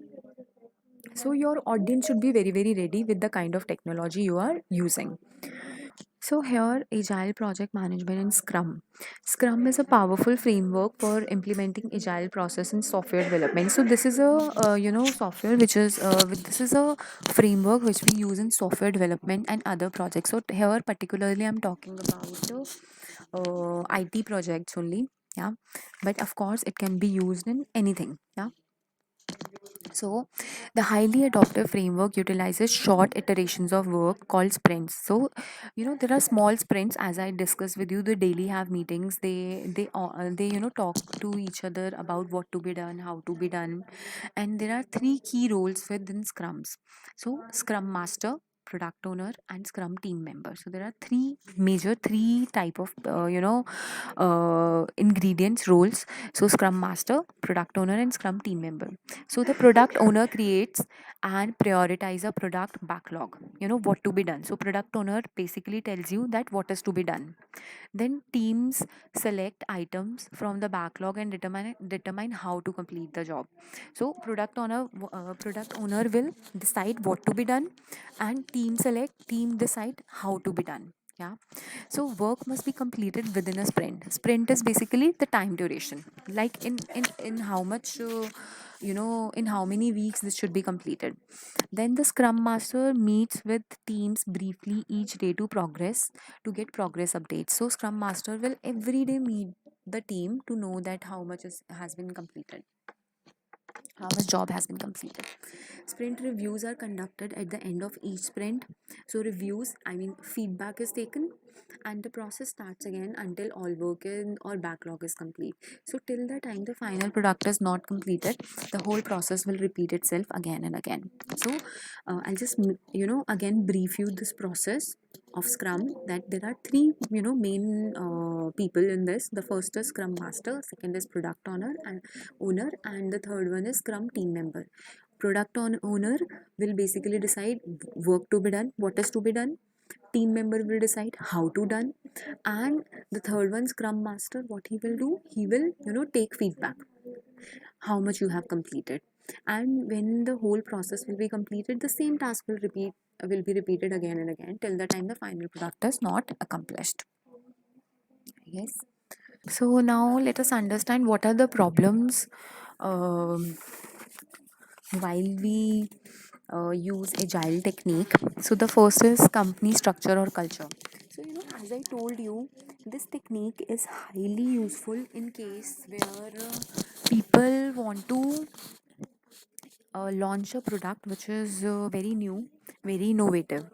So your audience should be very very ready with the kind of technology you are using. So here, agile project management in Scrum is a powerful framework for implementing agile process in software development. So this is a software which is this is a framework which we use in software development and other projects. So here particularly I'm talking about IT projects only, yeah. But of course it can be used in anything, yeah. So, the highly adaptive framework utilizes short iterations of work called sprints. So, there are small sprints, as I discussed with you. They daily have meetings. They talk to each other about what to be done, how to be done, and there are three key roles within Scrums. So, Scrum Master, product owner, and Scrum team member. So there are three type of ingredients roles. So Scrum Master, product owner, and Scrum team member. So the product owner creates and prioritize a product backlog, what to be done. So product owner basically tells you that what is to be done. Then teams select items from the backlog and determine how to complete the job. So product owner will decide what to be done, and team decide how to be done. Yeah. So work must be completed within a sprint. Sprint is basically the time duration, like in how much in how many weeks this should be completed. Then the scrum master meets with teams briefly each day to get progress updates. So scrum master will every day meet the team to know that how much has been completed, how much job has been completed. Sprint reviews are conducted at the end of each sprint. So reviews, I mean feedback is taken, and the process starts again until all work or backlog is complete. So till the time the final product is not completed, the whole process will repeat itself again and again. So I'll just again brief you this process of scrum, that there are three main people in this. The first is scrum master, second is product owner, and the third one is scrum team member. Owner will basically decide work to be done, what is to be done. Team member will decide how to done, and the third one, scrum master, what he will do, he will take feedback, how much you have completed. And when the whole process will be completed, the same task will be repeated again and again till the time the final product is not accomplished. Yes. So now let us understand what are the problems um, while we use agile technique. So the first is company structure or culture. So as I told you, this technique is highly useful in case where people want to launch a product which is very new, very innovative.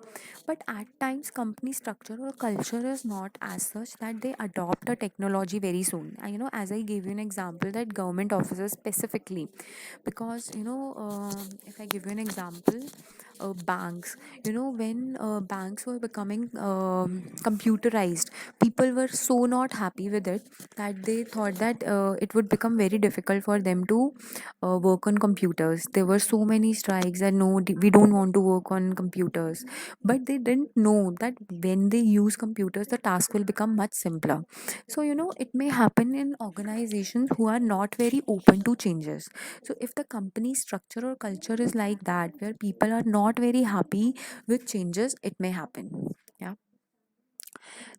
But at times, company structure or culture is not as such that they adopt a technology very soon. As I gave you an example, that government offices specifically, because if I give you an example, banks. When banks were becoming computerized, people were so not happy with it that they thought that it would become very difficult for them to work on computers. There were so many strikes that no, we don't want to work on computers. But they didn't know that when they use computers, the task will become much simpler. So it may happen in organizations who are not very open to changes. So if the company structure or culture is like that, where people are not very happy with changes, it may happen. Yeah.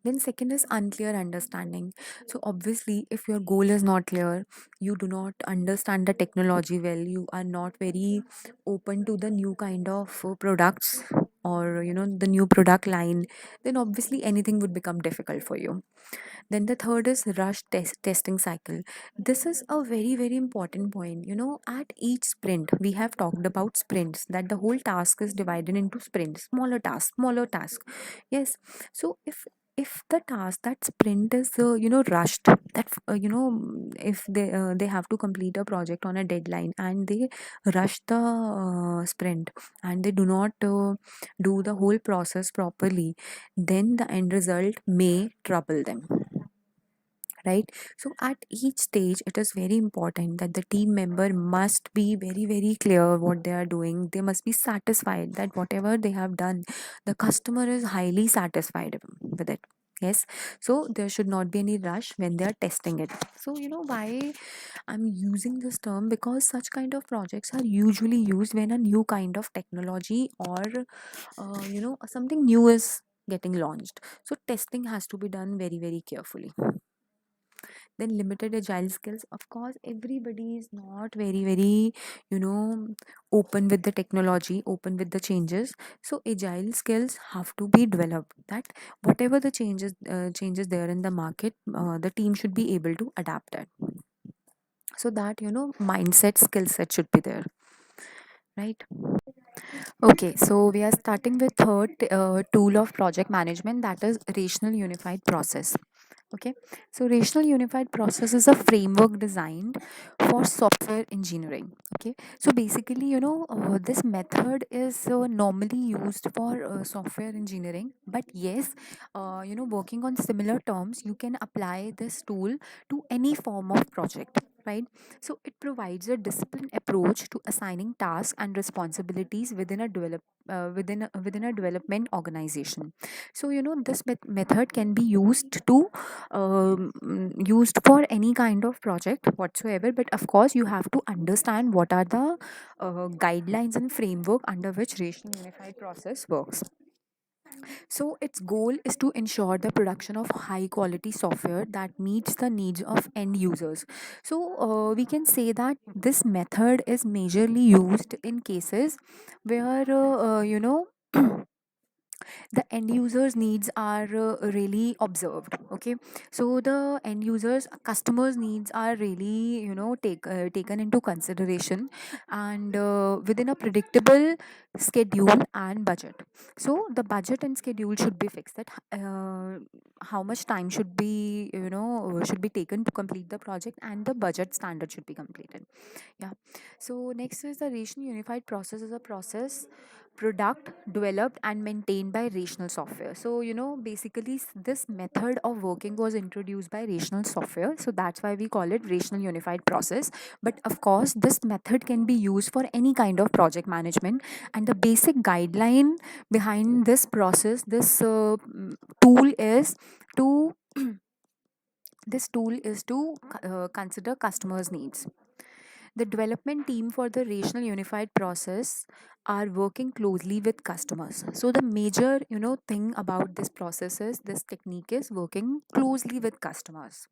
Then second is unclear understanding. So obviously, if your goal is not clear, you do not understand the technology well, you are not very open to the new kind of products, or the new product line, then obviously anything would become difficult for you. Then the third is testing cycle. This is a very very important point. At each sprint, we have talked about sprints, that the whole task is divided into sprints, smaller task. Yes. So if the task, that sprint is rushed, that if they have to complete a project on a deadline and they rush the sprint, and they do not do the whole process properly, then the end result may trouble them, right? So at each stage, it is very important that the team member must be very very clear what they are doing. They must be satisfied that whatever they have done, the customer is highly satisfied with it. Yes. So there should not be any rush when they are testing it. So why I'm using this term, because such kind of projects are usually used when a new kind of technology or something new is getting launched. So testing has to be done very very carefully. Then limited agile skills, of course everybody is not very very you know open with the technology, open with the changes. So agile skills have to be developed, that whatever the changes there in the market, the team should be able to adapt it. So that mindset skill set should be there. right? Okay, so we are starting with third tool of project management, that is rational unified process. Okay, so rational unified process is a framework designed for software engineering. Okay, so basically, this method is normally used for software engineering, but yes, working on similar terms, you can apply this tool to any form of project, right? So it provides a disciplined approach to assigning tasks and responsibilities within a development organization. So this method can be used for any kind of project whatsoever, but of course you have to understand what are the guidelines and framework under which rational unified process works. So its goal is to ensure the production of high quality software that meets the needs of end users. So we can say that this method is majorly used in cases where the end users needs are really observed. Okay, so the end users customers needs are really taken into consideration, and within a predictable schedule and budget. So the budget and schedule should be fixed, that how much time should be taken to complete the project, and the budget standard should be completed. Yeah. So next is the rational unified process is a process product developed and maintained by rational software. So basically this method of working was introduced by rational software, so that's why we call it rational unified process. But of course this method can be used for any kind of project management, and the basic guideline behind this process, this tool is to consider customers needs. The development team for the rational unified process are working closely with customers. So the major thing about this process is this technique is working closely with customers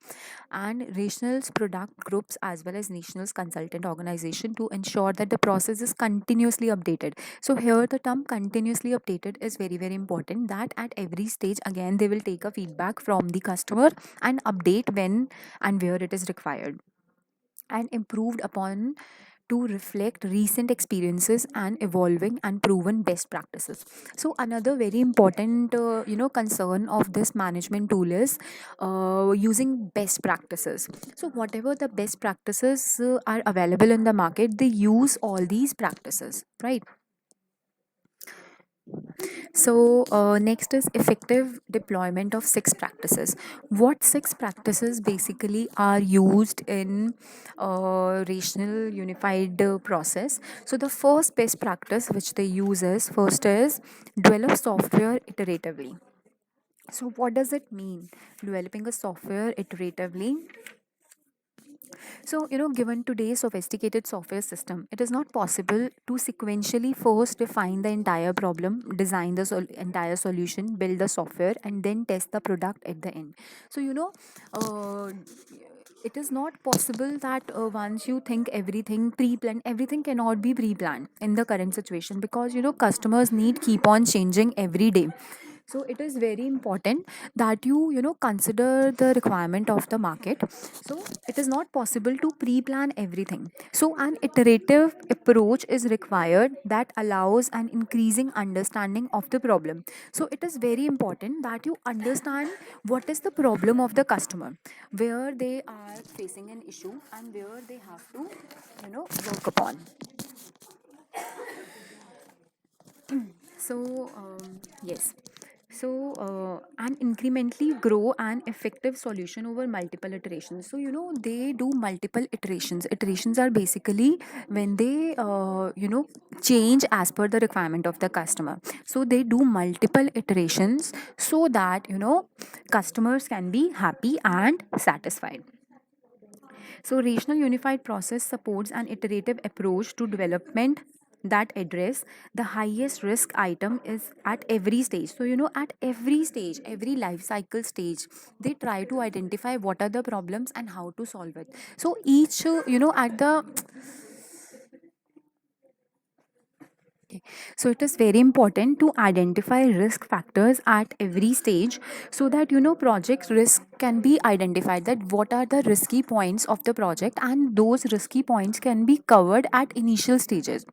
and rational's product groups as well as national's consultant organization to ensure that the process is continuously updated. So here the term continuously updated is very very important, that at every stage again they will take a feedback from the customer and update when and where it is required, and improved upon to reflect recent experiences and evolving and proven best practices. So another very important concern of this management tool is using best practices. So whatever the best practices are available in the market, they use all these practices, right? So, next is effective deployment of six practices. What six practices basically are used in rational unified process? So, the first best practice which they use is first is develop software iteratively. So, what does it mean? Developing a software iteratively. So, given today's sophisticated software system, it is not possible to sequentially first define the entire problem, design the entire solution, build the software, and then test the product at the end. So, uh, it is not possible that once you think everything pre-planned, everything cannot be pre-planned in the current situation, because customers need keep on changing every day. So it is very important that you consider the requirement of the market. So it is not possible to pre-plan everything, so an iterative approach is required that allows an increasing understanding of the problem. So it is very important that you understand what is the problem of the customer, where they are facing an issue and where they have to work upon. So, yes. So, and incrementally grow an effective solution over multiple iterations. So, they do multiple iterations. Iterations are basically when they, change as per the requirement of the customer. So, they do multiple iterations so that, customers can be happy and satisfied. So, rational unified process supports an iterative approach to development that address the highest risk item is at every stage. So, at every stage, every life cycle stage, they try to identify what are the problems and how to solve it. So, each, at the Okay. So it is very important to identify risk factors at every stage so that project risk can be identified, that what are the risky points of the project, and those risky points can be covered at initial stages.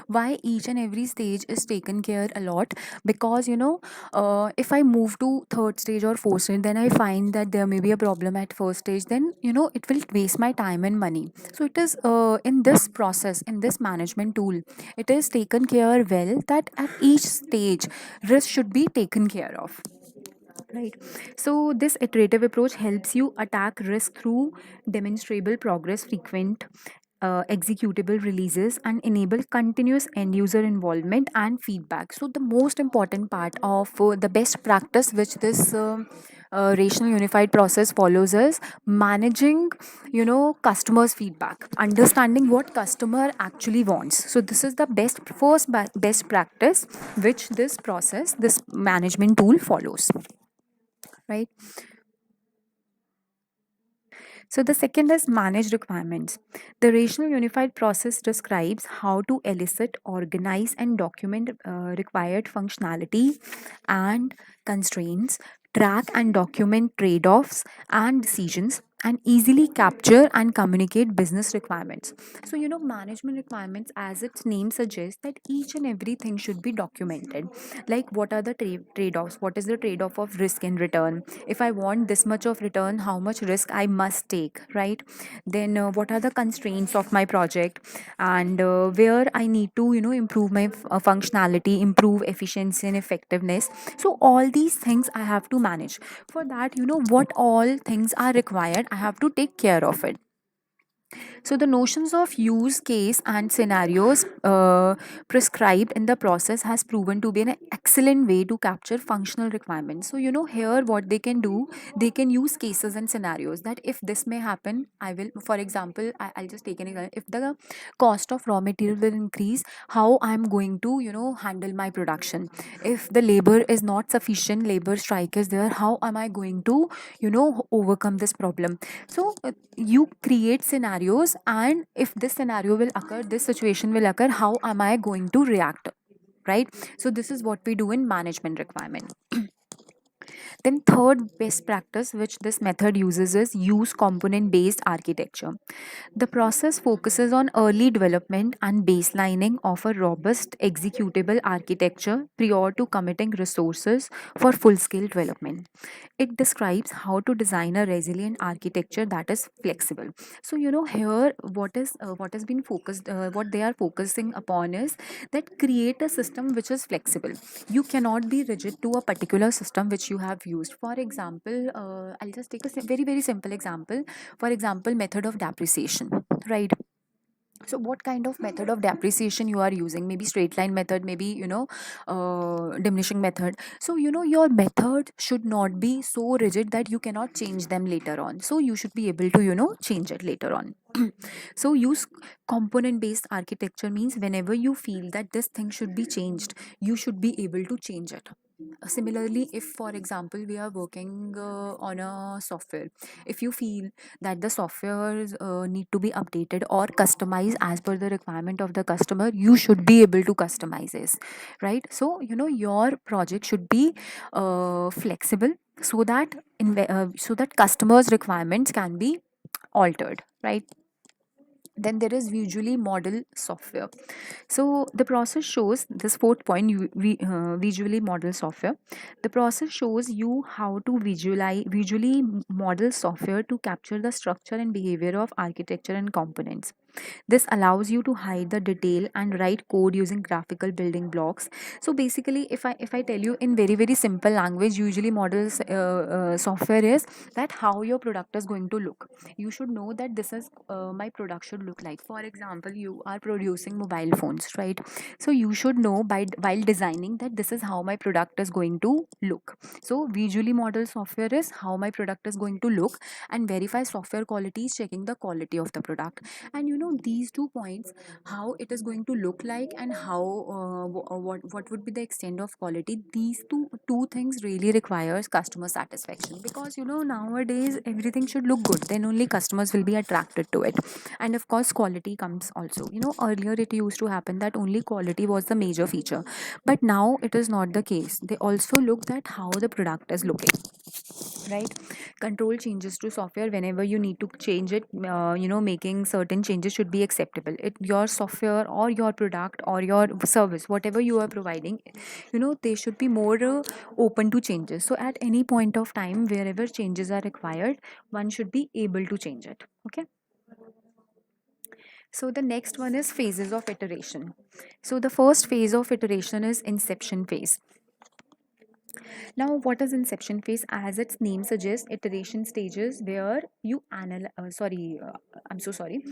Why each and every stage is taken care a lot? Because if I move to third stage or fourth stage, then I find that there may be a problem at first stage, then it will waste my time and money. So it is in this process, in this management tool, it is taken care well that at each stage risk should be taken care of. Right. So this iterative approach helps you attack risk through demonstrable progress, frequent executable releases, and enable continuous end user involvement and feedback. So the most important part of the best practice which this rational unified process follows is managing customers feedback, understanding what customer actually wants. So this is the best practice which this management tool follows, right? So the second is manage requirements. The rational unified process describes how to elicit, organize, and document required functionality and constraints, track and document trade offs and decisions, and easily capture and communicate business requirements. So, management requirements, as its name suggests, that each and everything should be documented. Like, what are the trade offs? What is the trade off of risk and return? If I want this much of return, how much risk I must take, right? Then, what are the constraints of my project, and where I need to, improve my functionality, improve efficiency and effectiveness. So, all these things I have to manage. For that, what all things are required, I have to take care of it. So, the notions of use case and scenarios prescribed in the process has proven to be an excellent way to capture functional requirements. So, here what they can do, they can use cases and scenarios, that if this may happen, I will, for example, I'll just take an example. If the cost of raw material will increase, how I'm going to, handle my production. If the labor is not sufficient, labor strike is there, how am I going to, overcome this problem? So you create scenarios, and if this scenario will occur, this situation will occur, how am I going to react, right? So this is what we do in management requirement. Then third best practice which this method uses is use component based architecture. The process focuses on early development and baselining of a robust executable architecture prior to committing resources for full scale development. It describes how to design a resilient architecture that is flexible. So here what has been focused, what they are focusing upon is that create a system which is flexible. You cannot be rigid to a particular system which you have used. For example, I'll just take a very very simple example. For example, method of depreciation, right? So what kind of method of depreciation you are using? Maybe straight line method, maybe diminishing method. So your method should not be so rigid that you cannot change them later on. So you should be able to change it later on. So use component based architecture means whenever you feel that this thing should be changed, you should be able to change it. Similarly, if for example we are working on a software, if you feel that the software need to be updated or customized as per the requirement of the customer, you should be able to customize this, right? So your project should be flexible, so that so that customers requirements can be altered, right? Then there is visually model software. So the process shows this fourth point, visually model software. The process shows you how to visually model software to capture the structure and behavior of architecture and components. This allows you to hide the detail and write code using graphical building blocks. So basically, if I tell you in very very simple language, usually models software is that how your product is going to look. You should know that this is my product should look like. For example, you are producing mobile phones, right? So you should know by while designing that this is how my product is going to look. So visually model software is how my product is going to look, and verify software quality is checking the quality of the product. And these 2 points, how it is going to look like, and how what would be the extent of quality, these two things really requires customer satisfaction, because nowadays everything should look good, then only customers will be attracted to it. And of course quality comes also. Earlier it used to happen that only quality was the major feature, but now it is not the case. They also looked at how the product is looking, right? Control changes to software whenever you need to change it. Making certain changes should be acceptable. Your software or your product or your service, whatever you are providing, they should be more open to changes. So at any point of time, wherever changes are required, one should be able to change it. Okay. So the next one is phases of iteration. So the first phase of iteration is inception phase. Now, what is inception phase? As its name suggests, iteration stages where you analyze. I'm so sorry.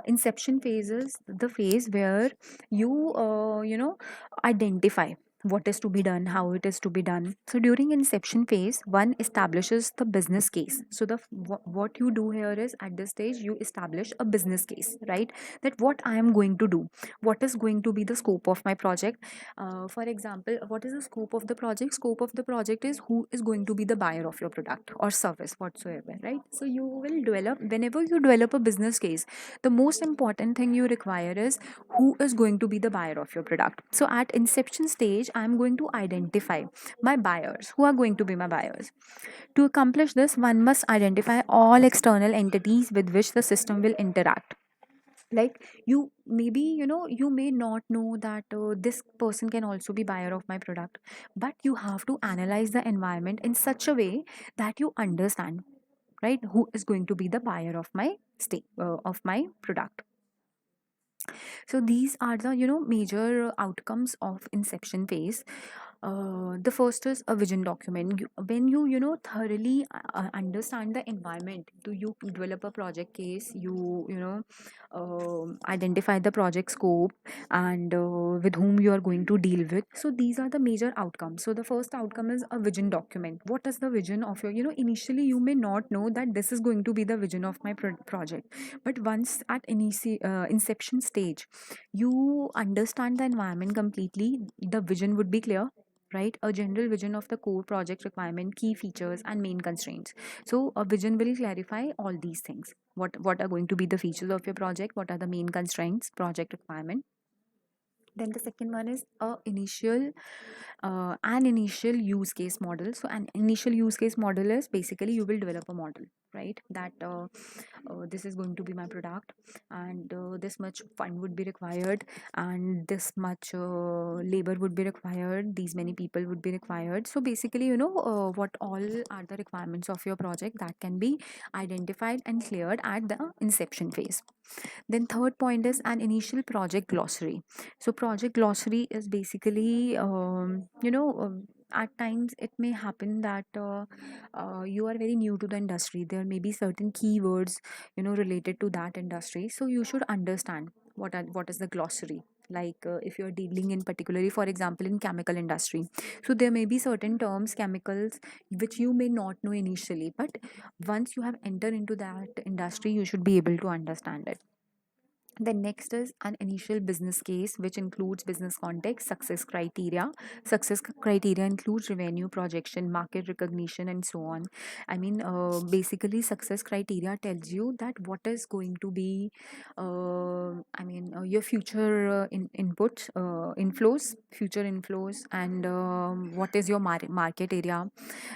Inception phase is the phase where you identify what is to be done, how it is to be done. So during inception phase, one establishes the business case. So what you do here is, at this stage you establish a business case, right? That what I am going to do, what is going to be the scope of my project. For example, what is the scope of the project? Scope of the project is who is going to be the buyer of your product or service whatsoever, right? So you will develop, whenever you develop a business case, the most important thing you require is who is going to be the buyer of your product. So at inception stage, I'm going to identify my buyers, who are going to be my buyers. To accomplish this, one must identify all external entities with which the system will interact. Like, you maybe, you may not know that this person can also be buyer of my product, but you have to analyze the environment in such a way that you understand, right, who is going to be the buyer of my of my product. So these are the major outcomes of inception phase. The first is a vision document. When thoroughly understand the environment, do you develop a project case, identify the project scope, and with whom you are going to deal with. So these are the major outcomes. So the first outcome is a vision document. What is the vision of your, initially you may not know that this is going to be the vision of my project, but once at inception stage, you understand the environment completely, the vision would be clear, right? A general vision of the core project requirement, key features and main constraints. So a vision will clarify all these things. What are going to be the features of your project, what are the main constraints, project requirement. Then the second one is an initial use case model. So an initial use case model is basically you will develop a model, right? That this is going to be my product, and this much fund would be required, and this much labor would be required, these many people would be required. So basically, what all are the requirements of your project, that can be identified and cleared at the inception phase. Then third point is an initial project glossary. So project glossary is basically, at times it may happen that you are very new to the industry. There may be certain keywords, related to that industry. So you should understand what is the glossary. Like, if you're dealing in particularly, for example, in chemical industry, so there may be certain terms, chemicals, which you may not know initially, but once you have entered into that industry, you should be able to understand it. Then next is an initial business case, which includes business context, success criteria. Success criteria includes revenue projection, market recognition, and so on. I mean, basically, success criteria tells you that what is going to be, your future inputs, future inflows, and what is your market area,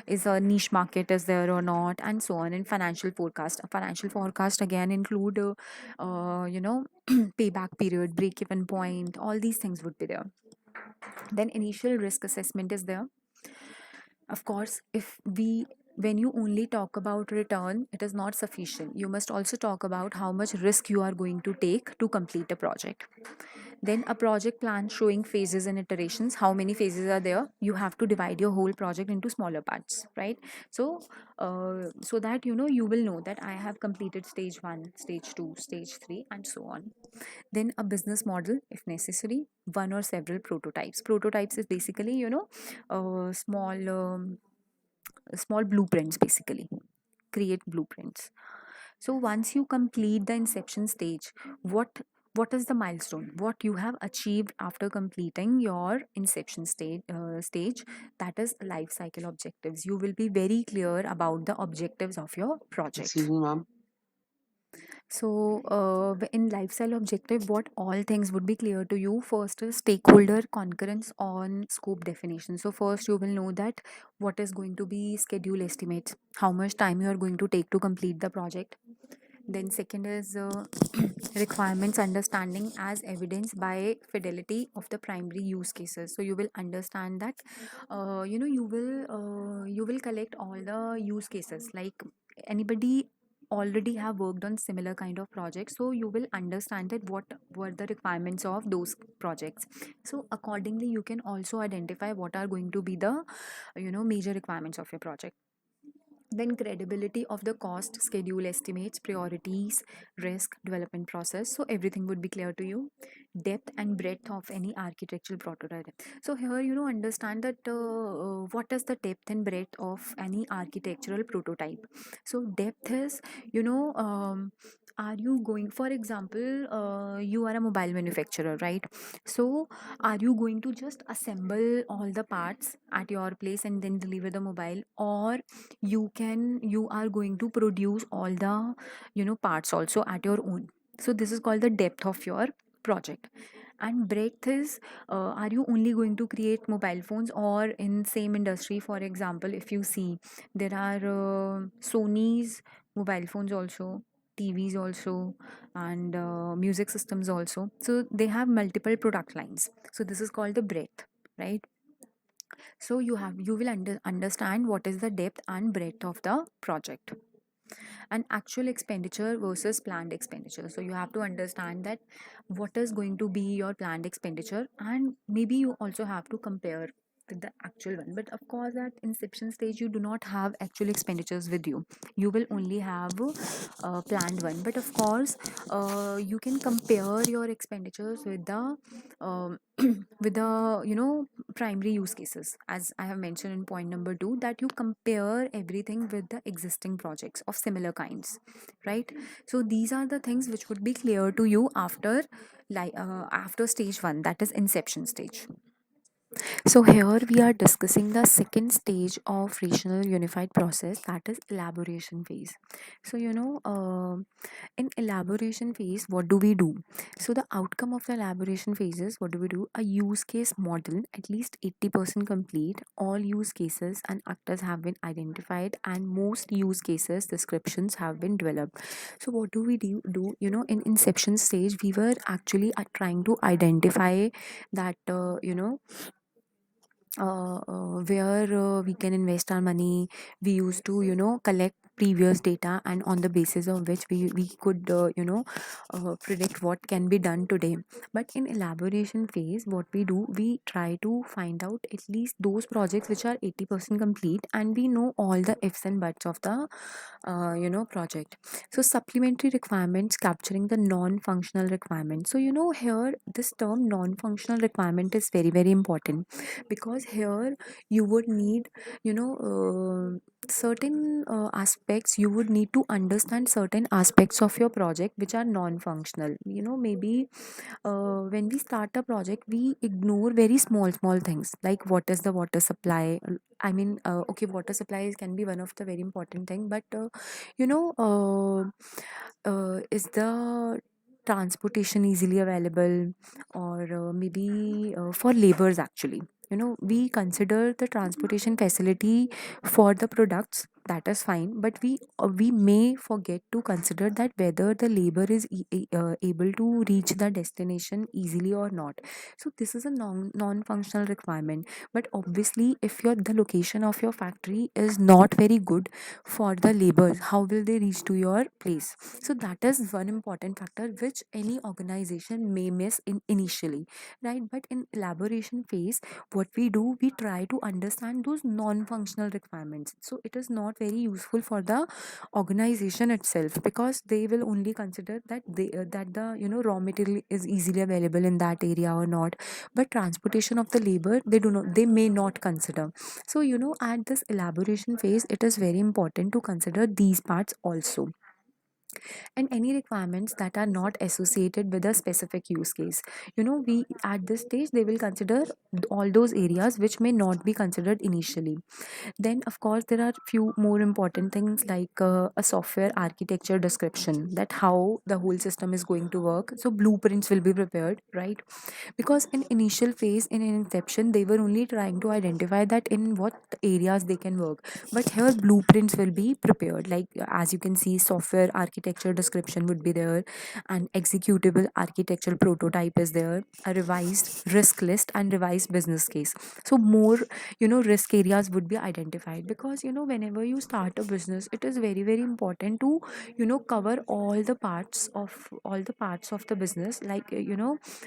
is a niche market is there or not, and so on. And financial forecast. A financial forecast again include, payback period, break even point, all these things would be there. Then initial risk assessment is there. Of course, if we when you only talk about return, it is not sufficient. You must also talk about how much risk you are going to take to complete a project. Then a project plan showing phases and iterations. How many phases are there? You have to divide your whole project into smaller parts, right? So, so that you will know that I have completed stage one, stage two, stage three, and so on. Then a business model, if necessary, one or several prototypes. Prototypes is basically, small blueprints, basically. Create blueprints. So once you complete the inception stage, what is the milestone? What you have achieved after completing your inception stage, that is life cycle objectives. You will be very clear about the objectives of your project. Excuse me, ma'am. In lifestyle objective, what all things would be clear to you? First is stakeholder concurrence on scope definition. So first you will know that what is going to be schedule estimates, how much time you are going to take to complete the project. Then second is requirements understanding as evidence by fidelity of the primary use cases. So you will understand that you will collect all the use cases, like anybody already have worked on similar kind of projects, so you will understand that what were the requirements of those projects. So accordingly you can also identify what are going to be the major requirements of your project. Then credibility of the cost, schedule estimates, priorities, risk, development process. So everything would be clear to you. Depth and breadth of any architectural prototype. So here understand that what is the depth and breadth of any architectural prototype. So depth is you know. Are you going, for example, you are a mobile manufacturer, right? So are you going to just assemble all the parts at your place and then deliver the mobile, or you are going to produce all the parts also at your own? So this is called the depth of your project. And breadth is, are you only going to create mobile phones, or in same industry, for example, if you see, there are Sony's mobile phones also, TVs also, and music systems also. So they have multiple product lines, so this is called the breadth, right? So you will understand what is the depth and breadth of the project. And actual expenditure versus planned expenditure, so you have to understand that what is going to be your planned expenditure, and maybe you also have to compare with the actual one. But of course at inception stage you do not have actual expenditures with you, you will only have planned one. But of course you can compare your expenditures with the with the primary use cases, as I have mentioned in point number 2, that you compare everything with the existing projects of similar kinds, right? So these are the things which would be clear to you after after stage 1, that is inception stage. So here we are discussing the second stage of rational unified process, that is elaboration phase. So in elaboration phase, what do we do? So the outcome of the elaboration phase is, what do we do? A use case model, at least 80% complete. All use cases and actors have been identified, and most use cases descriptions have been developed. So what do we do? In inception stage, we were actually trying to identify that where we can invest our money. We used to collect previous data, and on the basis of which we could predict what can be done today. But in elaboration phase, what we do, we try to find out at least those projects which are 80% complete, and we know all the ifs and buts of the project. So supplementary requirements, capturing the non-functional requirements. So here this term non-functional requirement is very very important, because here you would need certain aspects, you would need to understand certain aspects of your project which are non-functional. Maybe when we start a project, we ignore very small things, like what is the water supply. I mean, okay, water supply can be one of the very important thing, but you know is the transportation easily available, or maybe for laborers actually. We consider the transportation facility for the products, that is fine, but we may forget to consider that whether the labor is able to reach the destination easily or not. So this is a non-functional requirement. But obviously if the location of your factory is not very good for the laborers, how will they reach to your place? So that is one important factor which any organization may miss initially, right? But in elaboration phase, what we do, we try to understand those non-functional requirements. So it is not very useful for the organization itself, because they will only consider that that the raw material is easily available in that area or not. But transportation of the labor, they may not consider. So at this elaboration phase, it is very important to consider these parts also. and any requirements that are not associated with a specific use case. We at this stage they will consider all those areas which may not be considered initially. Then of course there are few more important things like a software architecture description, that how the whole system is going to work, so blueprints will be prepared, right? Because in initial phase, in inception, they were only trying to identify that in what areas they can work, but here blueprints will be prepared, like as you can see, software architecture description would be there, an executable architectural prototype is there, a revised risk list and revised business case. So more, risk areas would be identified, because whenever you start a business, it is very very important to cover all the parts of the business, like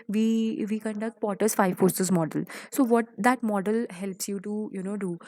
we conduct Potter's five forces model. So what that model helps you to do,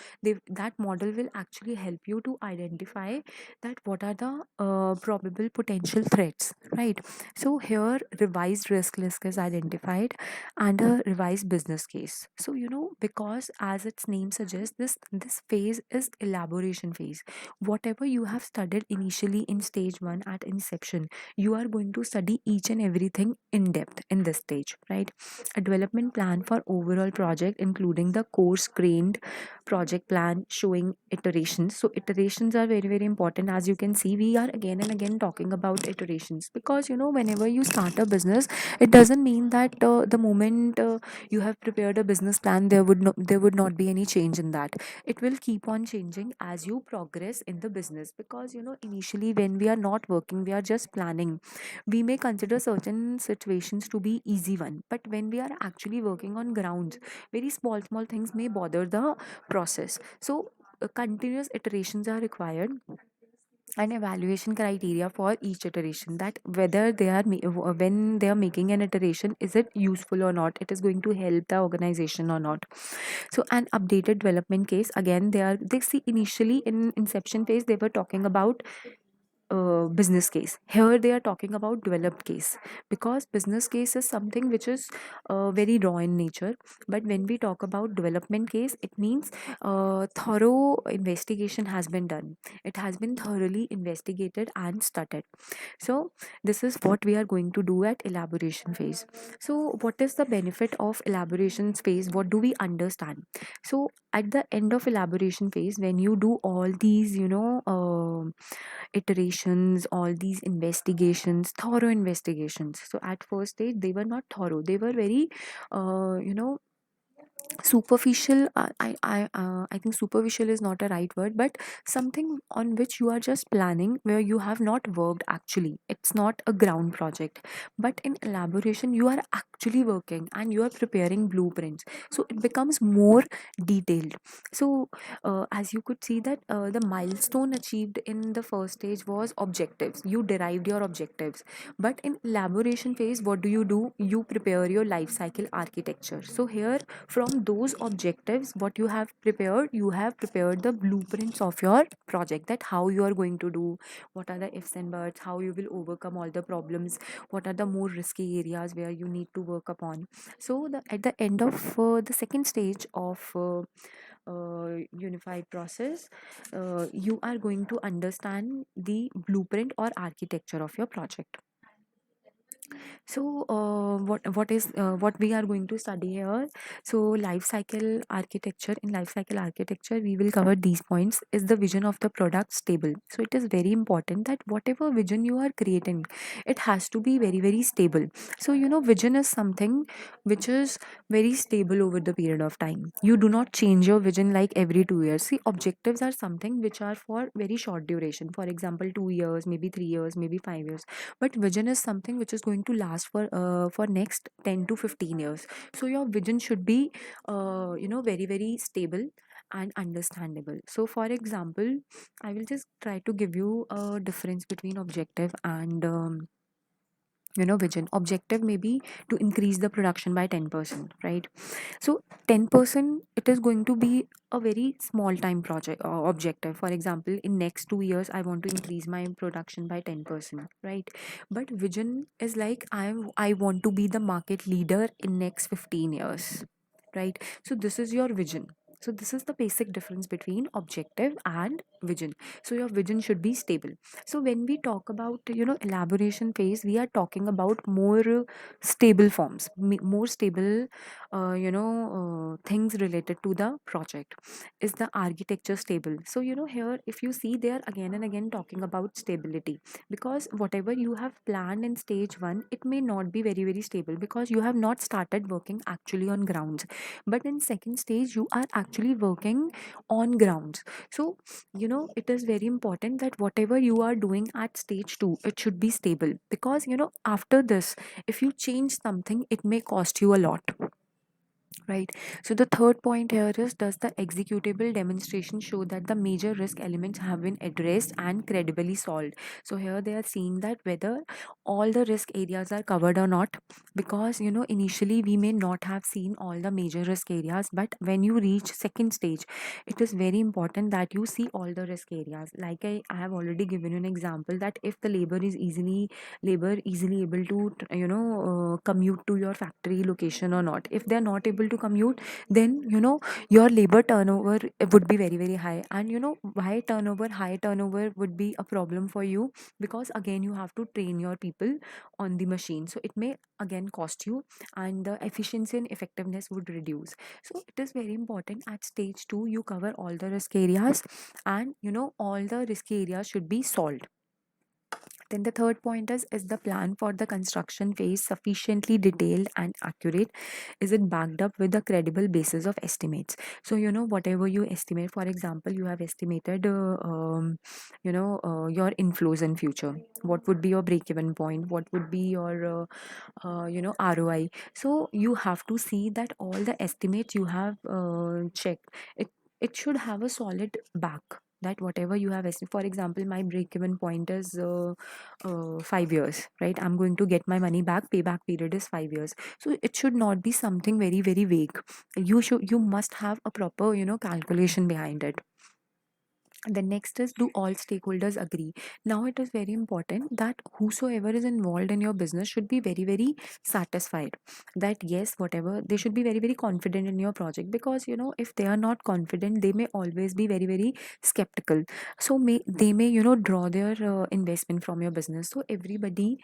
that model will actually help you to identify that what are the probable potential threats, right? So here revised risk list is identified and a revised business case. So because as its name suggests, this phase is elaboration phase. Whatever you have studied initially in stage 1 at inception, you are going to study each and everything in depth in this stage, right? A development plan for overall project, including the course grained project plan showing iterations. So iterations are very very important. As you can see, we are again and again talking about iterations, because whenever you start a business, it doesn't mean that the moment you have prepared a business plan, there would not be any change in that. It will keep on changing as you progress in the business, because initially when we are not working, we are just planning, we may consider certain situations to be easy one, but when we are actually working on grounds, very small things may bother the process. So continuous iterations are required, an evaluation criteria for each iteration, that whether when they are making an iteration, is it useful or not, it is going to help the organization or not. So an updated development case, again they see, initially in inception phase they were talking about business case. Here they are talking about developed case, because business case is something which is very raw in nature, but when we talk about development case, it means thorough investigation has been done, it has been thoroughly investigated and studied. So this is what we are going to do at elaboration phase. So what is the benefit of elaboration phase, what do we understand? So at the end of elaboration phase, when you do all these iterations, all these investigations, thorough investigations. So at first stage they were not thorough, they were very uh, you know superficial. I think superficial is not a right word, but something on which you are just planning, where you have not worked actually, it's not a ground project. But in elaboration you are actually working and you are preparing blueprints, so it becomes more detailed. So as you could see that the milestone achieved in the first stage was objectives, you derived your objectives. But in elaboration phase, what do, you prepare your life cycle architecture. So here, from those objectives what you have prepared the blueprints of your project, that how you are going to do, what are the ifs and buts, how you will overcome all the problems, what are the more risky areas where you need to work upon. So at the end of the second stage of unified process, you are going to understand the blueprint or architecture of your project. So, what we are going to study here? So, life cycle architecture. In life cycle architecture, we will cover these points. Is the vision of the product stable? So, it is very important that whatever vision you are creating, it has to be very very stable. So, vision is something which is very stable over the period of time. You do not change your vision like every 2 years. See, objectives are something which are for very short duration. For example, 2 years, maybe 3 years, maybe 5 years, but vision is something which is going to last for next 10 to 15 years. So your vision should be very very stable and understandable. So for example, I will just try to give you a difference between objective and vision. Objective may be to increase the production by 10%, right? So 10%, it is going to be a very small time project objective. For example, in next 2 years I want to increase my production by 10%, right? But vision is like, I want to be the market leader in next 15 years, right? So this is your vision. So this is the basic difference between objective and vision. So your vision should be stable. So when we talk about, elaboration phase, we are talking about more stable forms, more stable things related to the project. Is the architecture stable? So here, if you see, they are again and again talking about stability, because whatever you have planned in stage 1, it may not be very very stable, because you have not started working actually on grounds. But in second stage, you are actually working on grounds. So it is very important that whatever you are doing at stage 2, it should be stable, because after this, if you change something, it may cost you a lot, right? So the third point here is, does the executable demonstration show that the major risk elements have been addressed and credibly solved? So here they are seeing that whether all the risk areas are covered or not, because initially we may not have seen all the major risk areas, but when you reach second stage, it is very important that you see all the risk areas. Like I have already given you an example, that if the labor easily able to commute to your factory location or not. If they're not able to commute, then your labor turnover would be very very high. And why high turnover would be a problem for you? Because again, you have to train your people on the machine, so it may again cost you, and the efficiency and effectiveness would reduce. So it is very important at stage 2, you cover all the risk areas, and all the risky areas should be solved. Then the third point is the plan for the construction phase sufficiently detailed and accurate? Is it backed up with a credible basis of estimates? So whatever you estimate, for example, you have estimated your inflows in future. What would be your break even point? What would be your ROI? So you have to see that all the estimates you have checked, it should have a solid back, that whatever you have estimated. For example, my break even point is 5 years, right? I'm going to get my money back, payback period is 5 years. So it should not be something very very vague. You must have a proper calculation behind it. The next is, do all stakeholders agree? Now it is very important that whosoever is involved in your business should be very very satisfied, that yes, whatever, they should be very very confident in your project, because if they are not confident, they may always be very very skeptical. So they may draw their investment from your business. So everybody,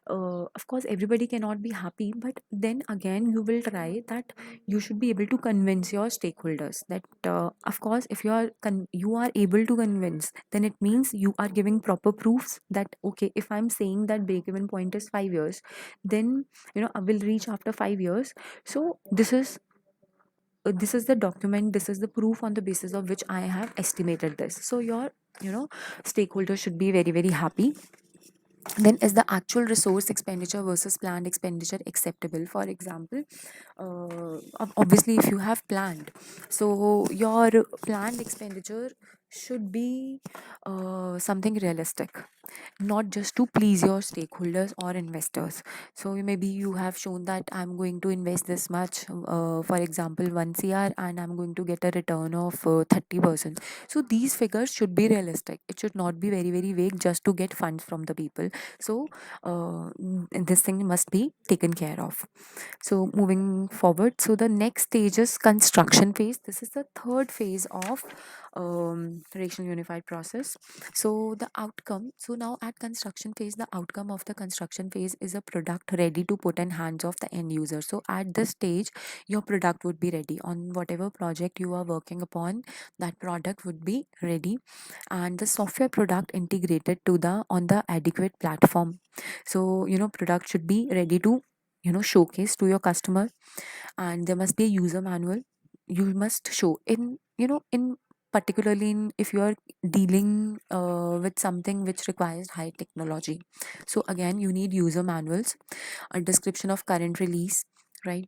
of course everybody cannot be happy, but then again you will try that you should be able to convince your stakeholders that, of course, if you are able to convince, then it means you are giving proper proofs that, okay, if I'm saying that break even point is 5 years, then I will reach after 5 years. So this is the document, this is the proof on the basis of which I have estimated this. So your stakeholders should be very very happy. Then, is the actual resource expenditure versus planned expenditure acceptable? For example, obviously if you have planned, so your planned expenditure should be something realistic, not just to please your stakeholders or investors. So maybe you have shown that I'm going to invest this much, for example 1 CR, and I'm going to get a return of 30%. So these figures should be realistic, it should not be very very vague just to get funds from the people. So this thing must be taken care of. So moving forward, so the next stage is construction phase. This is the third phase of racial unified process. So the outcome, so now at construction phase, the outcome of the construction phase is a product ready to put in hands of the end user. So at this stage, your product would be ready on whatever project you are working upon, that product would be ready, and the software product integrated to the on the adequate platform. So product should be ready to showcase to your customer, and there must be a user manual. You must show in in particularly in if you are dealing with something which requires high technology. So again, you need user manuals, a description of current release, right?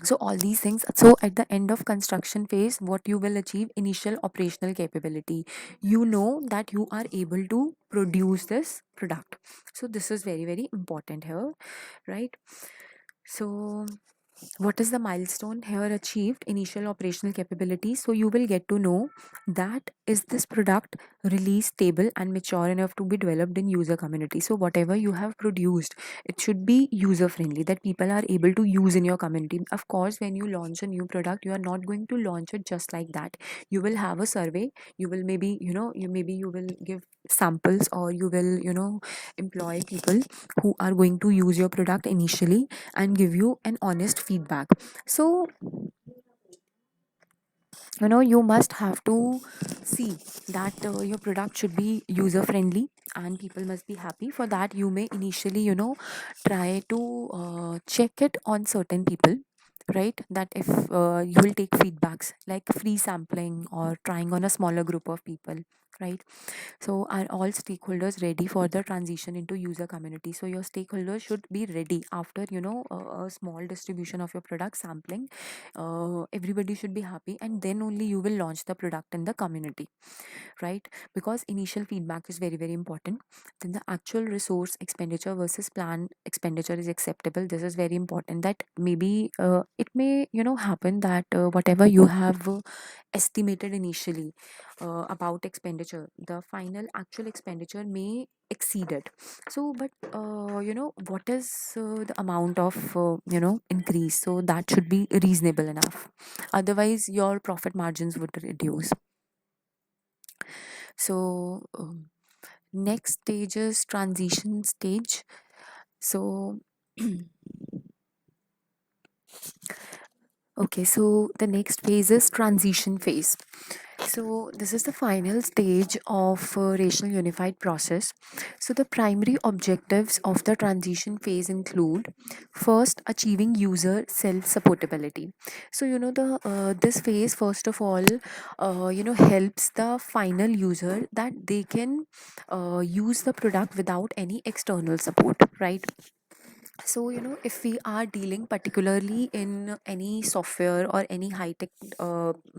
So all these things. So at the end of construction phase, what you will achieve, initial operational capability. You know that you are able to produce this product. So this is very very important here, right? So What is the milestone here achieved? Initial operational capability. So you will get to know that is this product release stable and mature enough to be developed in user community. So whatever you have produced, it should be user friendly, that people are able to use in your community. Of course, when you launch a new product, you are not going to launch it just like that. You will have a survey. You will maybe, you will give samples, or you will, employ people who are going to use your product initially and give you an honest feedback. So you must have to see that your product should be user friendly and people must be happy. For that, you may initially try to check it on certain people, right? That if you will take feedbacks like free sampling or trying on a smaller group of people, right? So are all stakeholders ready for the transition into user community? So your stakeholders should be ready after a small distribution of your product sampling. Everybody should be happy, and then only you will launch the product in the community, right? Because initial feedback is very, very important. Then the actual resource expenditure versus plan expenditure is acceptable. This is very important, that maybe it may happen that whatever you have estimated initially about expenditure, the final actual expenditure may exceed it. So but what is the amount of increase, so that should be reasonable enough, otherwise your profit margins would reduce. So next stage is transition stage. So okay, so the next phase is transition phase. So this is the final stage of racial unified process. So the primary objectives of the transition phase include: first, achieving user self supportability. So the this phase first of all helps the final user that they can use the product without any external support, right? So if we are dealing particularly in any software or any high tech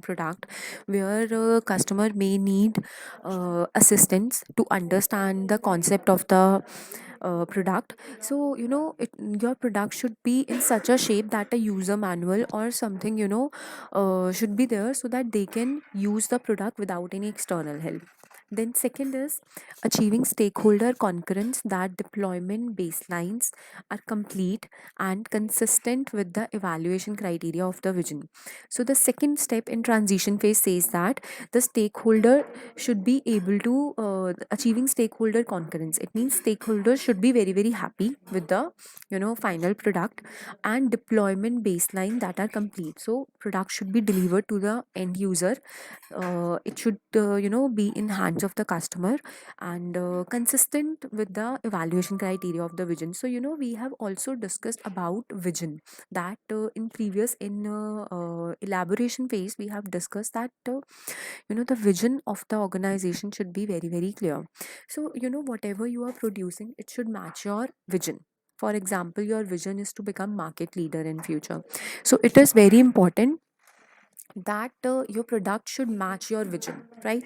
product, where a customer may need assistance to understand the concept of the product. So your product should be in such a shape that a user manual or something should be there, so that they can use the product without any external help. Then second is achieving stakeholder concurrence, that deployment baselines are complete and consistent with the evaluation criteria of the vision. So the second step in transition phase says that the stakeholder should be able to achieving stakeholder concurrence. It means stakeholders should be very, very happy with the final product, and deployment baseline that are complete. So product should be delivered to the end user. It should be in hands of the customer, and consistent with the evaluation criteria of the vision. So we have also discussed about vision, that in previous in elaboration phase we have discussed that the vision of the organization should be very, very clear. So whatever you are producing, it should match your vision. For example, your vision is to become market leader in future, so it is very important that your product should match your vision, right?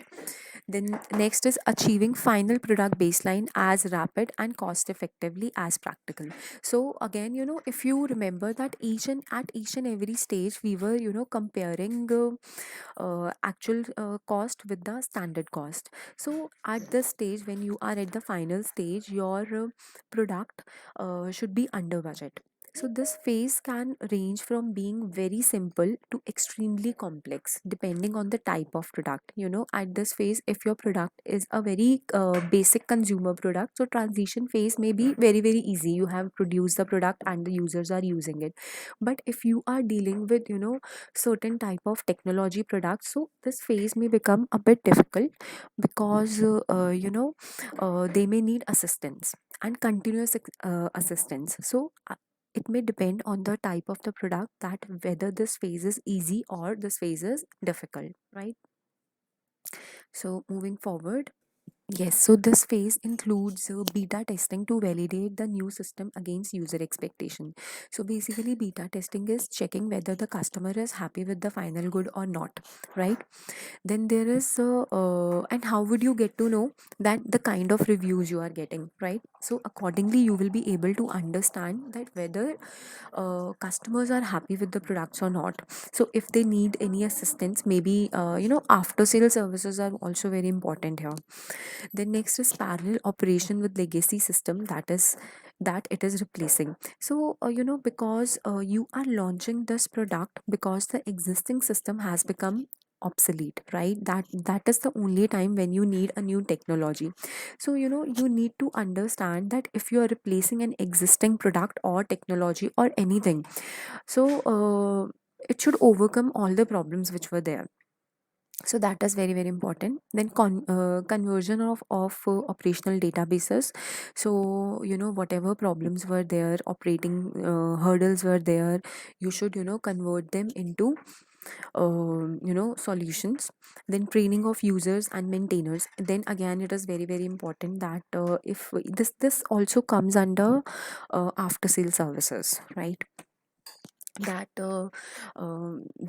Then next is achieving final product baseline as rapid and cost effectively as practical. So again, if you remember that each and every stage we were comparing actual cost with the standard cost. So at this stage, when you are at the final stage, your product should be under budget. So this phase can range from being very simple to extremely complex depending on the type of product. At this phase, if your product is a very basic consumer product, so transition phase may be very, very easy. You have produced the product and the users are using it. But if you are dealing with certain type of technology products, so this phase may become a bit difficult, because they may need assistance and continuous assistance. So it may depend on the type of the product, that whether this phase is easy or this phase is difficult, right? So moving forward, Yes, so this phase includes beta testing to validate the new system against user expectation. So basically, beta testing is checking whether the customer is happy with the final good or not, right? Then there is, and how would you get to know that the kind of reviews you are getting, right? So accordingly, you will be able to understand that whether customers are happy with the products or not. So if they need any assistance, maybe after sale services are also very important here. Then next is parallel operation with legacy system, that it is replacing. So because you are launching this product because the existing system has become obsolete, right? That is the only time when you need a new technology. So you need to understand that if you are replacing an existing product or technology or anything, so it should overcome all the problems which were there. So that is very very important. Then conversion of operational databases. So whatever problems were there, operating hurdles were there, you should convert them into solutions. Then training of users and maintainers. Then again, it is very very important that if this also comes under after sale services, right? That the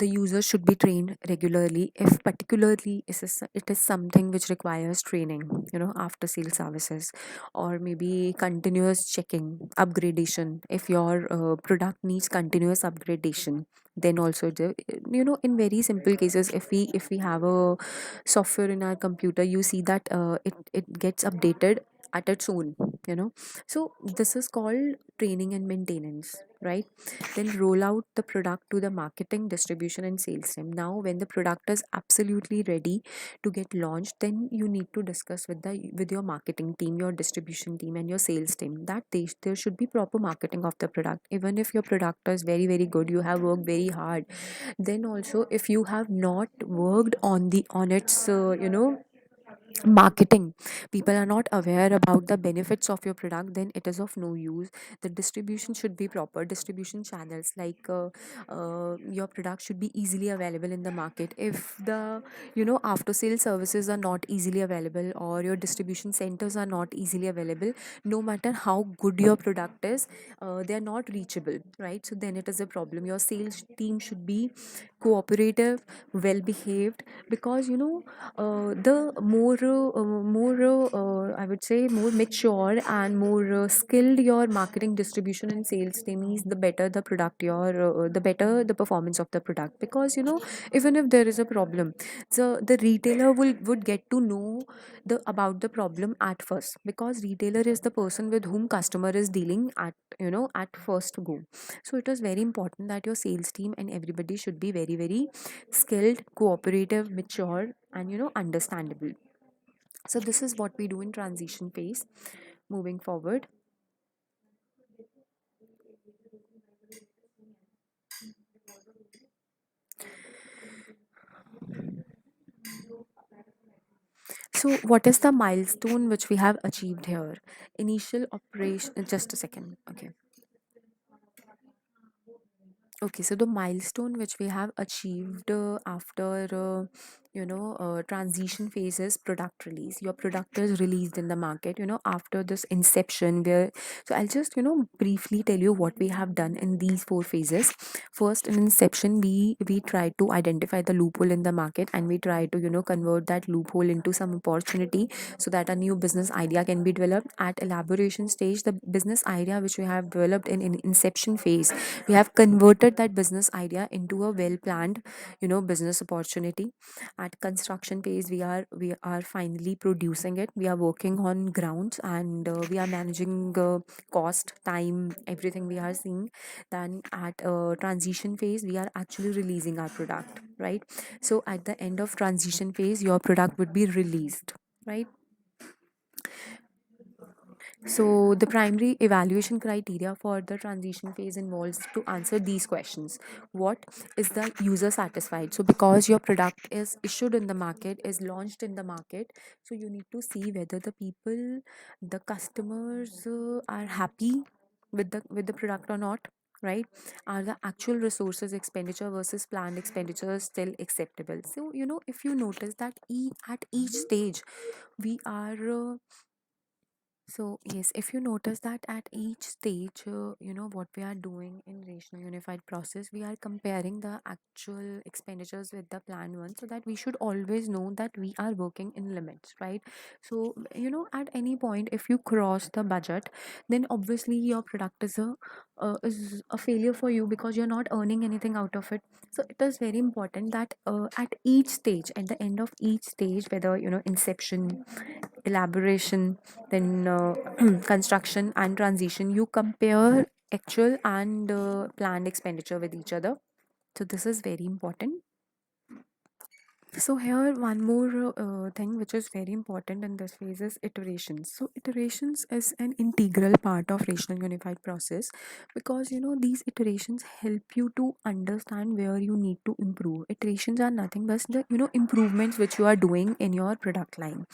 user should be trained regularly, if particularly it is something which requires training, after sales services, or maybe continuous checking, upgradation. If your product needs continuous upgradation, then also in very simple cases, if we have a software in our computer, you see that it gets updated at its own, you know so this is called training and maintenance, right? Then roll out the product to the marketing, distribution, and sales team. Now, when the product is absolutely ready to get launched, then you need to discuss with your marketing team, your distribution team, and your sales team that there should be proper marketing of the product. Even if your product is very very good, you have worked very hard. Then also, if you have not worked on its marketing, people are not aware about the benefits of your product, then it is of no use. The distribution should be proper distribution channels, like your product should be easily available in the market. If the after sale services are not easily available, or your distribution centers are not easily available, no matter how good your product is, they are not reachable, right? So then it is a problem. Your sales team should be cooperative, well behaved, because the I would say more mature and more skilled your marketing, distribution, and sales team is, the better the product your the better the performance of the product. Because even if there is a problem, the retailer would get to know the about the problem at first, because retailer is the person with whom customer is dealing at first go. So it is very important that your sales team and everybody should be very very skilled, cooperative, mature, and understandable. So this is what we do in transition phase. Moving forward, so what is the milestone which we have achieved here? Initial operation, just a second. Okay. Okay, so the milestone which we have achieved after transition phases, product release. Your product is released in the market. After this inception, where so I'll just briefly tell you what we have done in these four phases. First, in inception, we try to identify the loophole in the market, and we try to convert that loophole into some opportunity, so that a new business idea can be developed. At elaboration stage, the business idea which we have developed in inception phase, we have converted that business idea into a well planned business opportunity. At construction phase, we are finally producing it. We are working on grounds, and we are managing cost, time, everything we are seeing. Then at transition phase, we are actually releasing our product, right? So at the end of transition phase, your product would be released, right? So, the primary evaluation criteria for the transition phase involves to answer these questions. What is the user satisfied? So, because your product is issued in the market, is launched in the market, so you need to see whether the customers are happy with the product or not. Right? Are the actual resources expenditure versus planned expenditure still acceptable? So, if you notice that at each stage, we are so yes, if you notice that at each stage, what we are doing in rational unified process, we are comparing the actual expenditures with the planned one, so that we should always know that we are working in limits, right? So at any point, if you cross the budget, then obviously your product is a failure for you, because you're not earning anything out of it. So it is very important that at each stage, at the end of each stage, whether inception, elaboration, then construction and transition, you compare actual and planned expenditure with each other. So this is very important. So here one more thing which is very important in this phase is iterations. So iterations is an integral part of rational unified process, because these iterations help you to understand where you need to improve. Iterations are nothing but the improvements which you are doing in your product line,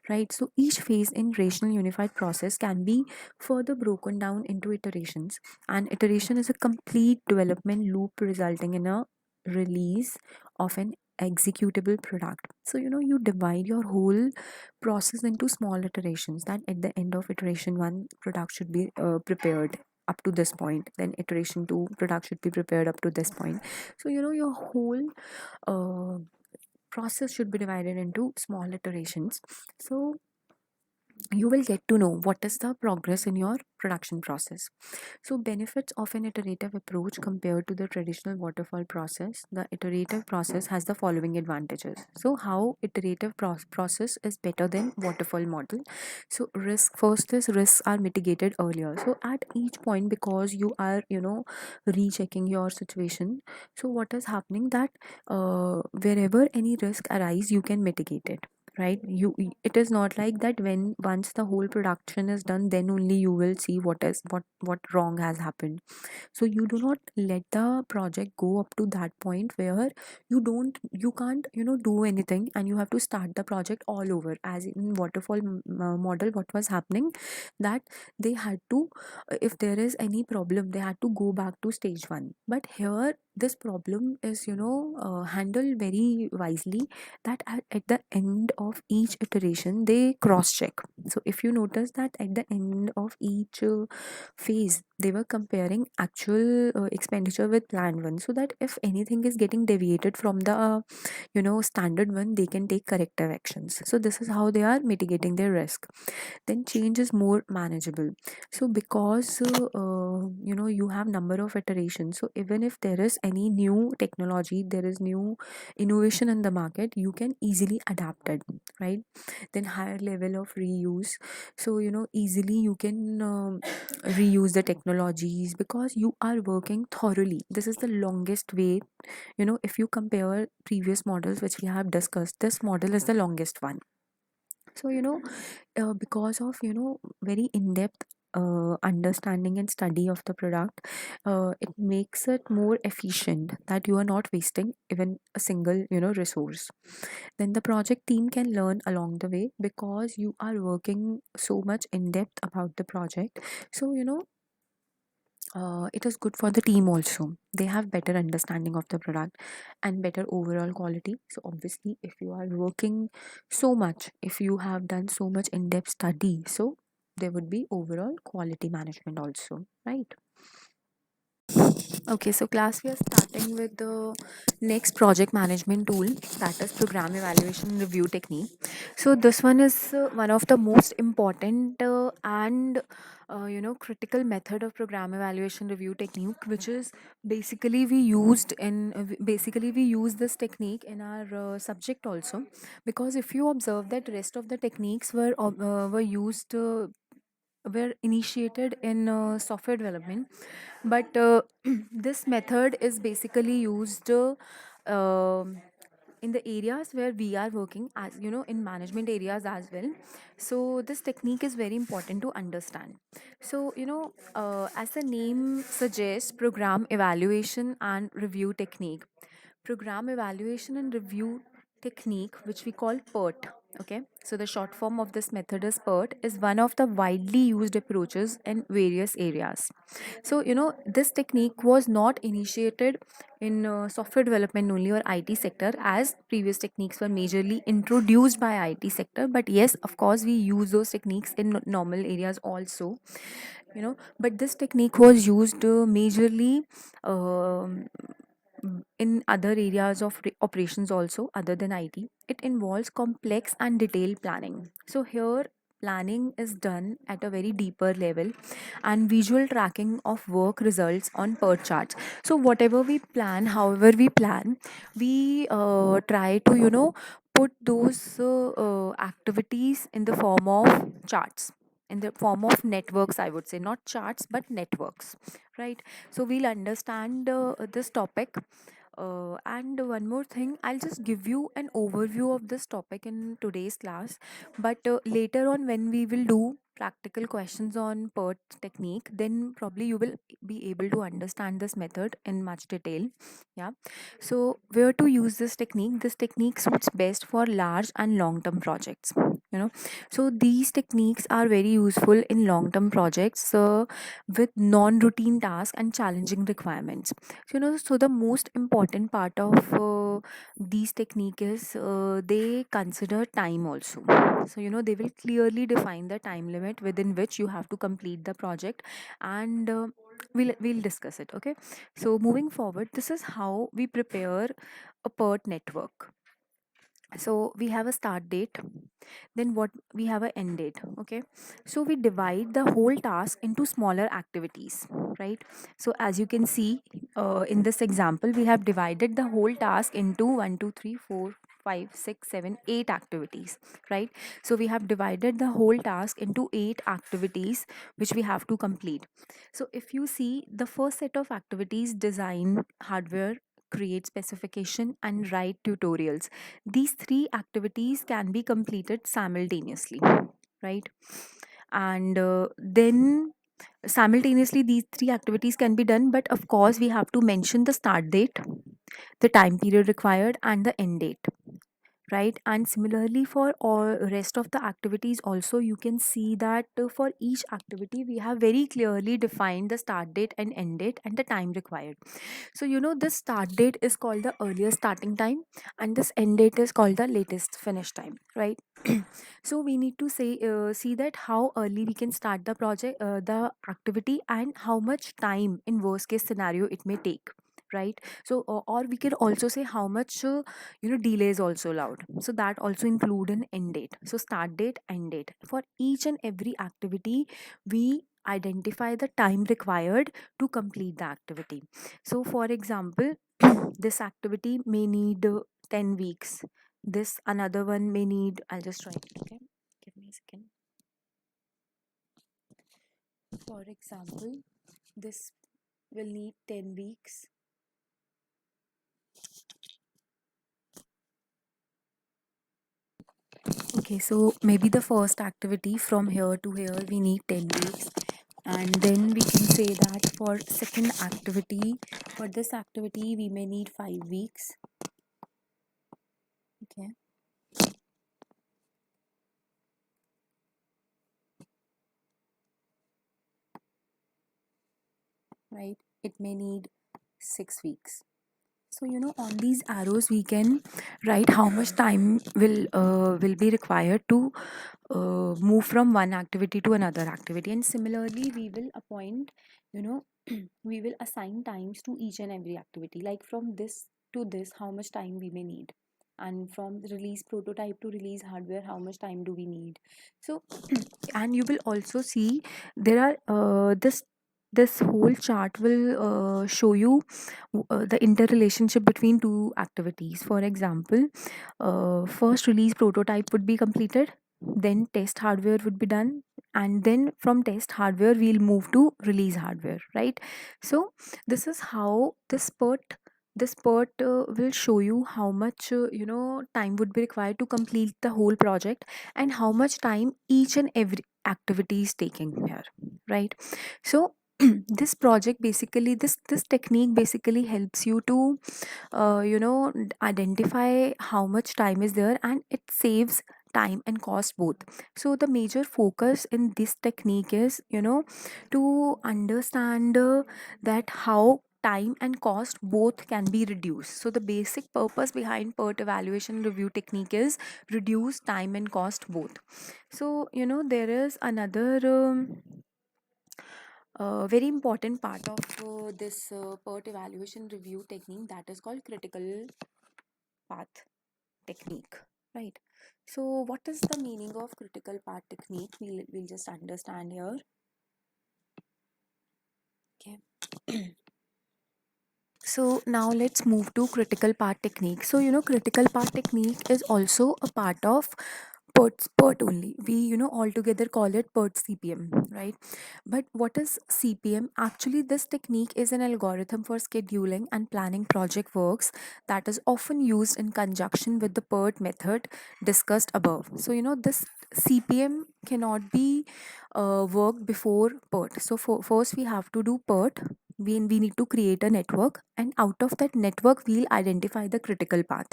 right? So each phase in rational unified process can be further broken down into iterations, and iteration is a complete development loop resulting in a release of an executable product. So you divide your whole process into small iterations, that at the end of iteration 1, product should be prepared up to this point, then iteration 2, product should be prepared up to this point. So your whole uh, process should be divided into small iterations. So you will get to know what is the progress in your production process. So benefits of an iterative approach compared to the traditional waterfall process: the iterative process has the following advantages. So how iterative process is better than waterfall model? So first is risks are mitigated earlier. So at each point, because you are rechecking your situation, so what is happening that wherever any risk arise, you can mitigate it, right? It is not like that when once the whole production is done, then only you will see what wrong has happened. So you do not let the project go up to that point where you can't do anything, and you have to start the project all over. As in waterfall model, what was happening, that they had to, if there is any problem, they had to go back to stage 1. But here this problem is handled very wisely, that at the end of each iteration they cross check. So if you notice that at the end of each phase, they were comparing actual expenditure with planned one, so that if anything is getting deviated from the standard one, they can take corrective actions. So this is how they are mitigating their risk. Then change is more manageable. So because you have number of iterations, so even if there is any new technology, there is new innovation in the market, you can easily adapt it, right? Then higher level of reuse. So easily you can reuse the technologies, because you are working thoroughly. This is the longest way. If you compare previous models which we have discussed, this model is the longest one. So because of very in-depth understanding and study of the product, it makes it more efficient, that you are not wasting even a single resource. Then the project team can learn along the way, because you are working so much in depth about the project. So it is good for the team also. They have better understanding of the product and better overall quality. So obviously, if you are working so much, if you have done so much in-depth study, so there would be overall quality management also, right? Okay, so class, we are starting with the next project management tool, that is program evaluation review technique. So this one is one of the most important and critical method of program evaluation review technique, which is basically we use this technique in our subject also, because if you observe that rest of the techniques were used. Were initiated in software development, but this method is basically used in the areas where we are working, as in management areas as well. So this technique is very important to understand. So as the name suggests, program evaluation and review technique, program evaluation and review technique, which we call PERT. Okay, so the short form of this method is PERT, is one of the widely used approaches in various areas. So, this technique was not initiated in software development only or IT sector, as previous techniques were majorly introduced by IT sector. But yes, of course, we use those techniques in normal areas also, but this technique was used majorly um, in other areas of operations also other than IT. It involves complex and detailed planning. So here planning is done at a very deeper level, and visual tracking of work results on per charts. So whatever we plan, however we plan, we try to put those activities in the form of charts, in the form of networks, I would say, not charts but networks, right? So we'll understand this topic. And one more thing, I'll just give you an overview of this topic in today's class, but later on, when we will do practical questions on PERT technique, then probably you will be able to understand this method in much detail. Yeah. So, where to use this technique? This technique suits best for large and long term projects. You know, so these techniques are very useful in long term projects with non routine tasks and challenging requirements. So the most important part of these technique is they consider time also. So they will clearly define the time limit within which you have to complete the project, and we'll discuss it. Okay, so moving forward, this is how we prepare a PERT network. So we have a start date, then what we have a end date. Okay, so we divide the whole task into smaller activities, right? So as you can see, in this example, we have divided the whole task into 1 2 3 4 5 6 7 8 activities, right? So we have divided the whole task into 8 activities which we have to complete. So if you see, the first set of activities: design hardware, create specification, and write tutorials. These three activities can be completed simultaneously, right? And then simultaneously these three activities can be done, but of course we have to mention the start date, the time period required, and the end date, right? And similarly for all rest of the activities also, you can see that for each activity we have very clearly defined the start date and end date and the time required. So this start date is called the earliest starting time, and this end date is called the latest finish time, right? So we need to see that how early we can start the project, the activity, and how much time in worst case scenario it may take, right? So or we can also say how much delay is also allowed, so that also include an end date. So start date, end date, for each and every activity we identify the time required to complete the activity. So for example, this activity may need 10 weeks. This another one may need, I'll just try it. Okay, give me a second. For example, this will need 10 weeks. Okay, so maybe the first activity from here to here we need 10 weeks, and then we can say that for second activity, for this activity we may need 5 weeks. Okay, right, it may need 6 weeks. So on these arrows we can write how much time will be required to move from one activity to another activity. And similarly we will appoint, you know we will assign times to each and every activity, like from this to this how much time we may need, and from the release prototype to release hardware how much time do we need. So and you will also see there are this whole chart will show you the interrelationship between two activities. For example, first release prototype would be completed, then test hardware would be done, and then from test hardware we'll move to release hardware, right? So this is how this part will show you how much time would be required to complete the whole project, and how much time each and every activity is taking here, right? So this project basically, this technique basically helps you to identify how much time is there, and it saves time and cost both. So the major focus in this technique is, to understand that how time and cost both can be reduced. So the basic purpose behind PERT evaluation review technique is reduce time and cost both. So there is another very important part of this PERT evaluation review technique, that is called critical path technique, right? So what is the meaning of critical path technique? We'll just understand here. Okay. So now let's move to critical path technique. So critical path technique is also a part of PERT only. We altogether call it PERT CPM, right? But what is CPM? Actually, this technique is an algorithm for scheduling and planning project works that is often used in conjunction with the PERT method discussed above. So this CPM cannot be worked before PERT. So first we have to do PERT. We need to create a network, and out of that network we'll identify the critical path.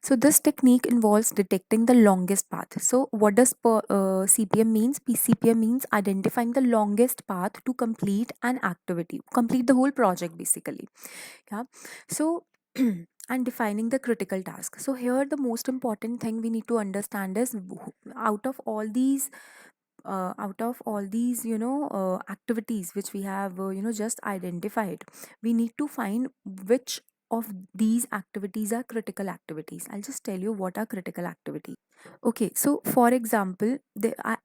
So this technique involves detecting the longest path. So what does CPM means? PCPM means identifying the longest path to complete an activity, complete the whole project basically. Yeah. So and defining the critical task. So here the most important thing we need to understand is out of all these activities which we have just identified, we need to find which of these activities are critical activities. I'll just tell you what are critical activities. Okay, so for example,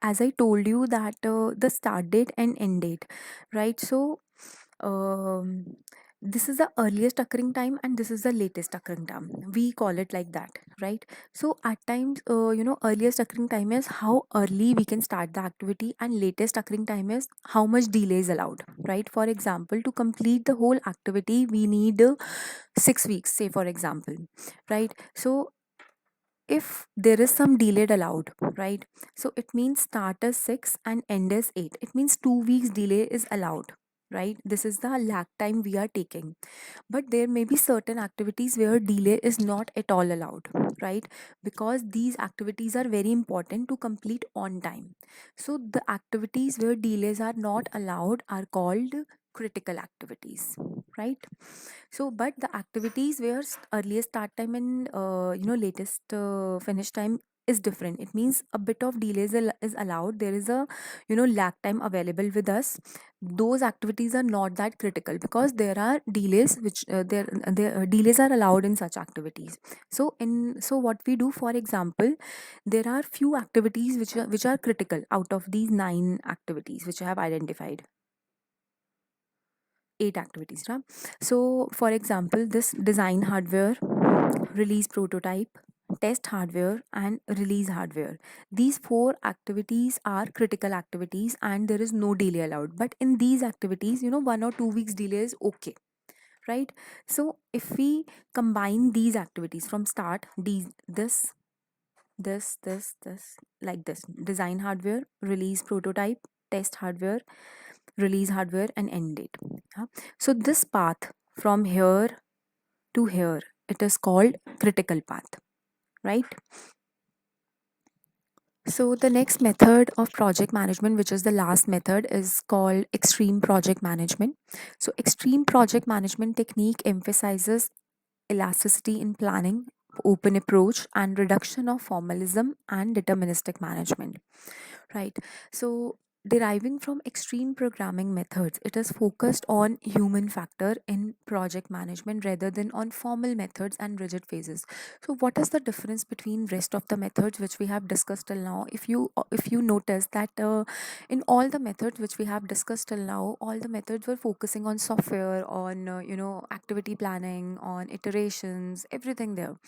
as I told you that the start date and end date, right? So um, this is the earliest occurring time and this is the latest occurring time. We call it like that, right? So at times, earliest occurring time is how early we can start the activity, and latest occurring time is how much delay is allowed, right? For example, to complete the whole activity, we need 6 weeks, say for example, right? So if there is some delayed allowed, right? So it means start is 6 and end is 8. It means 2 weeks delay is allowed, right? This is the lag time we are taking. But there may be certain activities where delay is not at all allowed, right? Because these activities are very important to complete on time. So the activities where delays are not allowed are called critical activities, right? So but the activities where earliest start time and latest finish time is different. It means a bit of delays is allowed. There is a lag time available with us. Those activities are not that critical because there are delays which there delays are allowed in such activities. So what we do, for example, there are few activities which are critical out of these 9 activities which I have identified. 8 activities, right? So for example, this design hardware, release prototype, test hardware, and release hardware. These 4 activities are critical activities and there is no delay allowed. But in these activities, 1 or 2 weeks delay is okay, right? So if we combine these activities from start, this like this: design hardware, release prototype, test hardware, release hardware, and end date. Yeah. So this path from here to here, it is called critical path, right? So the next method of project management, which is the last method, is called extreme project management. So extreme project management technique emphasizes elasticity in planning, open approach, and reduction of formalism and deterministic management, right? So deriving from extreme programming methods, it is focused on human factor in project management rather than on formal methods and rigid phases. So what is the difference between rest of the methods which we have discussed till now? If you notice that in all the methods which we have discussed till now, all the methods were focusing on software, on activity planning, on iterations, everything there.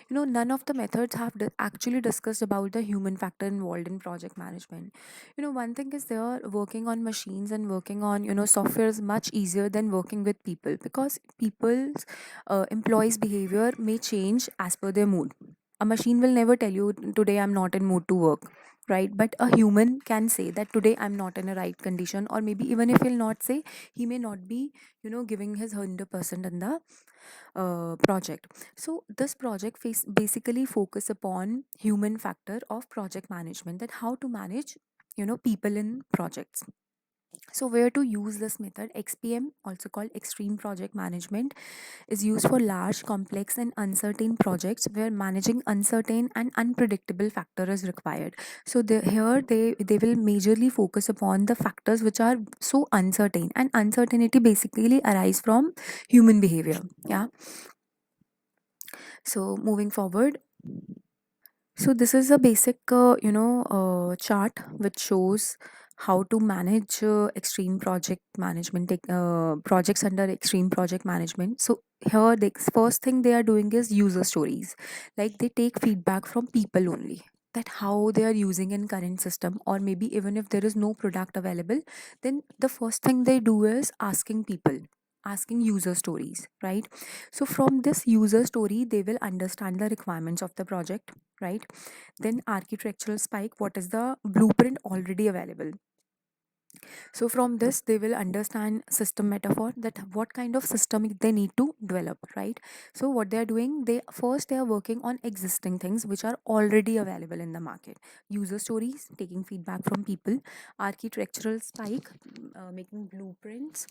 None of the methods have actually discussed about the human factor involved in project management. One thing is, they are working on machines and working on software is much easier than working with people, because people's employees behavior may change as per their mood. A machine will never tell you today I'm not in mood to work, right? But a human can say that today I'm not in a right condition, or maybe even if he'll not say, he may not be, giving his 100% in the project. So this project basically focus upon human factor of project management, that how to manage people in projects. So where to use this method? XPM, also called extreme project management, is used for large, complex, and uncertain projects where managing uncertain and unpredictable factor is required. So here they will majorly focus upon the factors which are so uncertain, and uncertainty basically arise from human behavior. Yeah. So moving forward, so this is a basic, chart which shows how to manage extreme project management, projects under extreme project management. So here, the first thing they are doing is user stories. Like they take feedback from people only, that how they are using in current system, or maybe even if there is no product available, then the first thing they do is asking people, asking user stories, right? So from this user story, they will understand the requirements of the project, right? Then architectural spike, what is the blueprint already available? So from this, they will understand system metaphor, that what kind of system they need to develop, right? So what they are doing, they are working on existing things which are already available in the market. User stories, taking feedback from people. Architectural spike, making blueprints.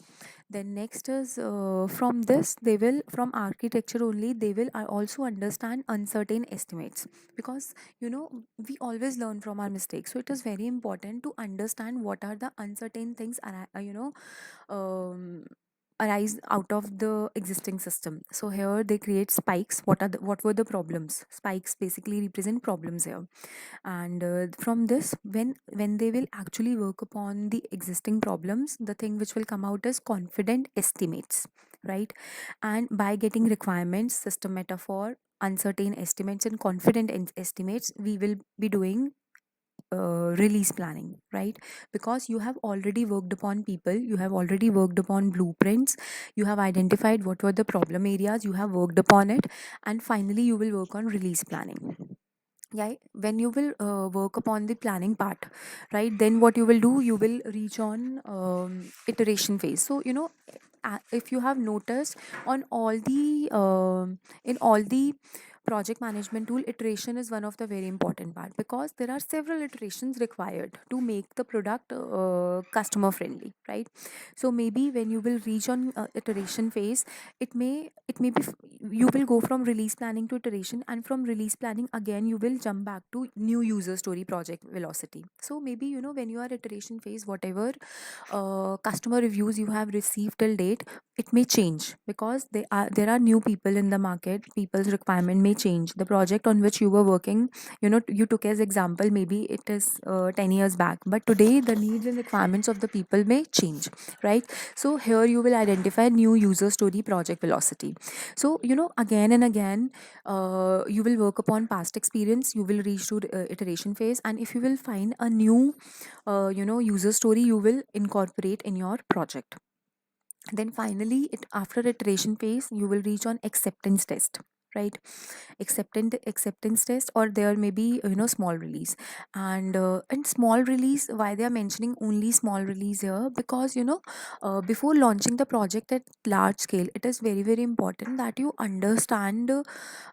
Then next is, from this they will, from architecture only, they will also understand uncertain estimates, because we always learn from our mistakes. So it is very important to understand what are the uncertain things um, arise out of the existing system. So here they create spikes. What were the problems? Spikes basically represent problems here. And from this, when they will actually work upon the existing problems, the thing which will come out is confident estimates, right? And by getting requirements, system metaphor, uncertain estimates, and confident estimates, we will be doing release planning, right? Because you have already worked upon people, you have already worked upon blueprints, you have identified what were the problem areas, you have worked upon it, and finally you will work on release planning. Yeah, when you will work upon the planning part, right, then what you will do, you will reach on iteration phase. So if you have noticed, on all the in all the project management tool, iteration is one of the very important part, because there are several iterations required to make the product customer friendly, right? So maybe when you will reach on iteration phase, you will go from release planning to iteration, and from release planning again you will jump back to new user story project velocity. So maybe when you are iteration phase, whatever customer reviews you have received till date, it may change, because there are new people in the market, people's requirement may change. The project on which you were working, you took as example, maybe it is 10 years back, but today the needs and requirements of the people may change, right? So here you will identify new user story project velocity. So again and again, you will work upon past experience, you will reach to iteration phase, and if you will find a new user story, you will incorporate in your project. Then finally, after iteration phase, you will reach on acceptance test, right? Acceptance test, or there may be small release. And small release, why they are mentioning only small release here? Because before launching the project at large scale, it is very very important that you understand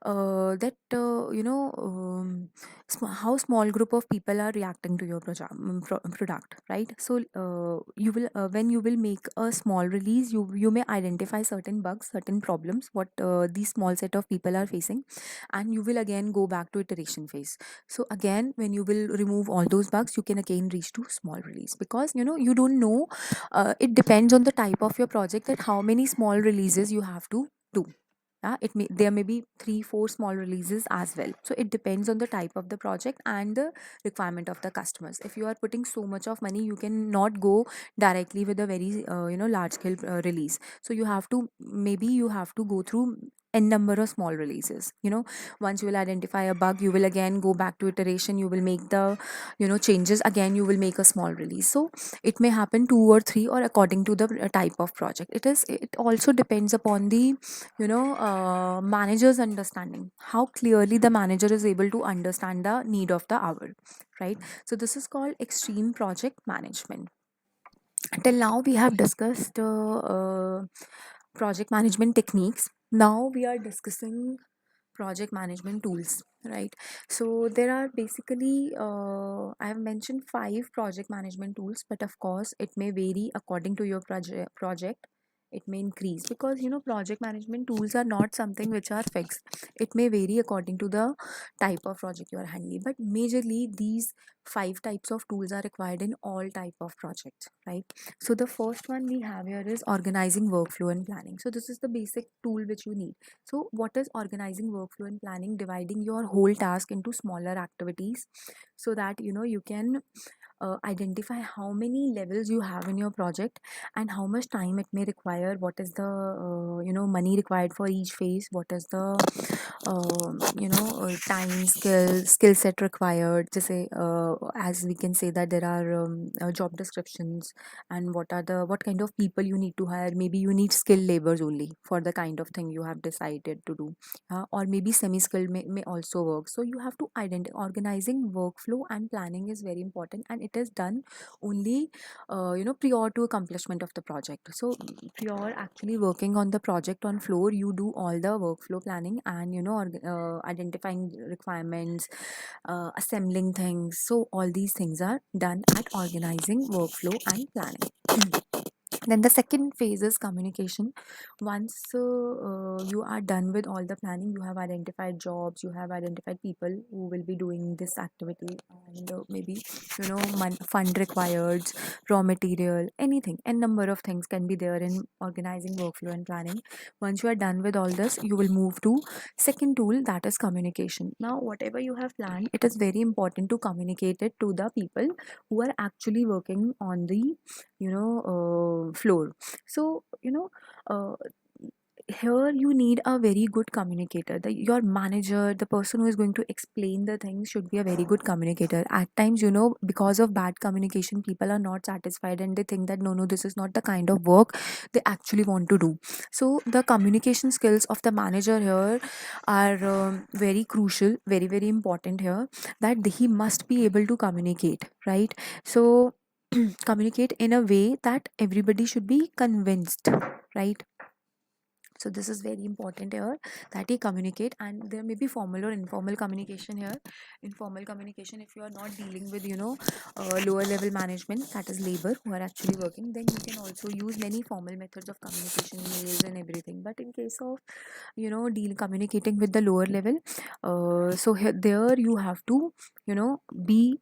that how small group of people are reacting to your product, right? So you will when you will make a small release, you may identify certain bugs, certain problems, what these small set of people are facing, and you will again go back to iteration phase. So again, when you will remove all those bugs, you can again reach to small release, because you don't know, it depends on the type of your project, that how many small releases you have to do. Yeah, there may be 3 4 small releases as well. So it depends on the type of the project and the requirement of the customers. If you are putting so much of money, you cannot go directly with a very large scale release. So you have to, maybe you have to go through n number of small releases. Once you will identify a bug, you will again go back to iteration, you will make the changes again, you will make a small release. So it may happen 2 or 3, or according to the type of project. It also depends upon the manager's understanding, how clearly the manager is able to understand the need of the hour, right? So this is called extreme project management. Till now we have discussed project management techniques. Now we are discussing project management tools, right? So there are basically I have mentioned 5 project management tools, but of course it may vary according to your project. It may increase, because project management tools are not something which are fixed. It may vary according to the type of project you are handling, but majorly these 5 types of tools are required in all type of projects, right? So the first one we have here is organizing workflow and planning. So this is the basic tool which you need. So what is organizing workflow and planning? Dividing your whole task into smaller activities, so that you can identify how many levels you have in your project and how much time it may require. What is the money required for each phase? What is the time, skill set required? Just say, as we can say that there are job descriptions, and what kind of people you need to hire. Maybe you need skilled labors only for the kind of thing you have decided to do, or maybe semi-skilled may also work. So you have to identify. Organizing workflow and planning is very important, and it is done only prior to accomplishment of the project. So prior actually working on the project on floor, you do all the workflow planning, and identifying requirements, assembling things. So all these things are done at organizing workflow and planning. Then the second phase is communication. Once you are done with all the planning, you have identified jobs, you have identified people who will be doing this activity, and maybe fund required, raw material, anything, and number of things can be there in organizing workflow and planning. Once you are done with all this, you will move to second tool, that is communication. Now whatever you have planned, it is very important to communicate it to the people who are actually working on the floor. So uh, here you need a very good communicator. Your manager, the person who is going to explain the things, should be a very good communicator. At times, because of bad communication, people are not satisfied, and they think that no, this is not the kind of work they actually want to do. So the communication skills of the manager here are very crucial, very very important here, that he must be able to communicate, right? So communicate in a way that everybody should be convinced, right? So this is very important here, that he communicate. And there may be formal or informal communication here. Informal communication, if you are not dealing with lower level management, that is labor who are actually working, then you can also use many formal methods of communication, mails and everything. But in case of deal communicating with the lower level, so here, there you have to be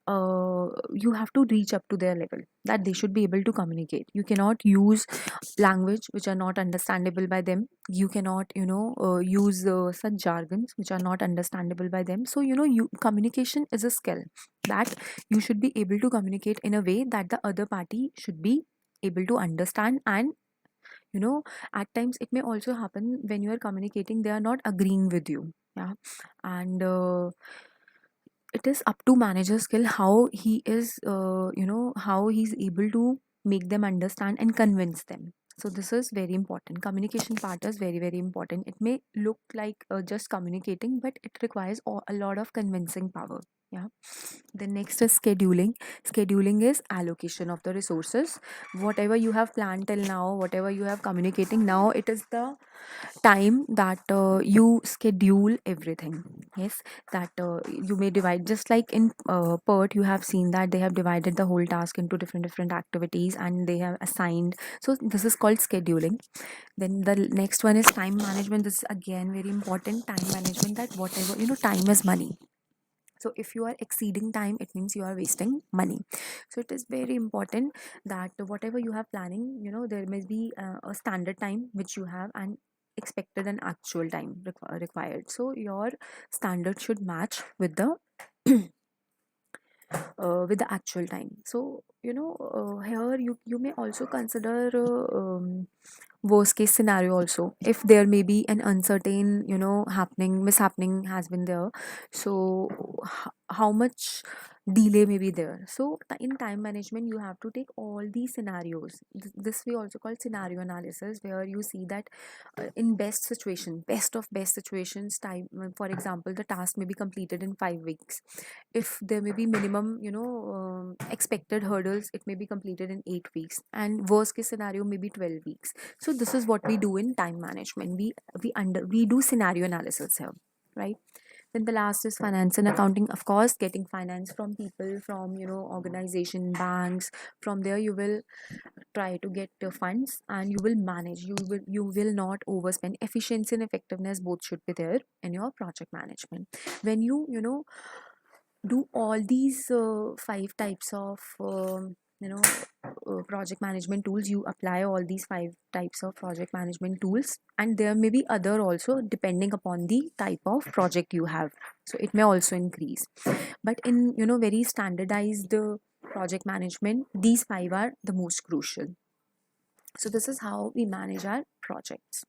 you have to reach up to their level, that they should be able to communicate. You cannot use language which are not understandable by them. You cannot use such jargons which are not understandable by them. So communication is a skill that you should be able to communicate in a way that the other party should be able to understand. And you know at times it may also happen, when you are communicating, they are not agreeing with you. Yeah. And it is up to manager skill, how he is how he's able to make them understand and convince them. So this is very important. Communication part is very very important. It may look like just communicating, but it requires a lot of convincing power. Yeah. The next is scheduling. Scheduling is allocation of the resources. Whatever you have planned till now, whatever you have communicating now, it is the time that you schedule everything. Yes. That you may divide, just like in PERT, you have seen that they have divided the whole task into different activities, and they have assigned. So this is called scheduling. Then the next one is time management. This is again very important. Time management, that whatever time is money. So if you are exceeding time, it means you are wasting money. So it is very important that whatever you have planning, there must be a standard time which you have, and expected and actual time required. So your standard should match with the actual time. So here you may also consider worst case scenario also, if there may be an uncertain, mishappening has been there. So how much delay may be there. So in time management you have to take all these scenarios. This we also call scenario analysis, where you see that in best of best situations, time, for example, the task may be completed in 5 weeks. If there may be minimum, expected hurdles, it may be completed in 8 weeks, and worst case scenario may be 12 weeks. So this is what we do in time management. We do scenario analysis here, right? Then the last is finance and accounting. Of course, getting finance from people, from organization, banks. From there you will try to get funds, and you will manage. You will not overspend. Efficiency and effectiveness both should be there in your project management. When you do all these five types of project management tools, you apply all these five types of project management tools, and there may be other also depending upon the type of project you have, so it may also increase. But in very standardized project management, these five are the most crucial. So this is how we manage our projects.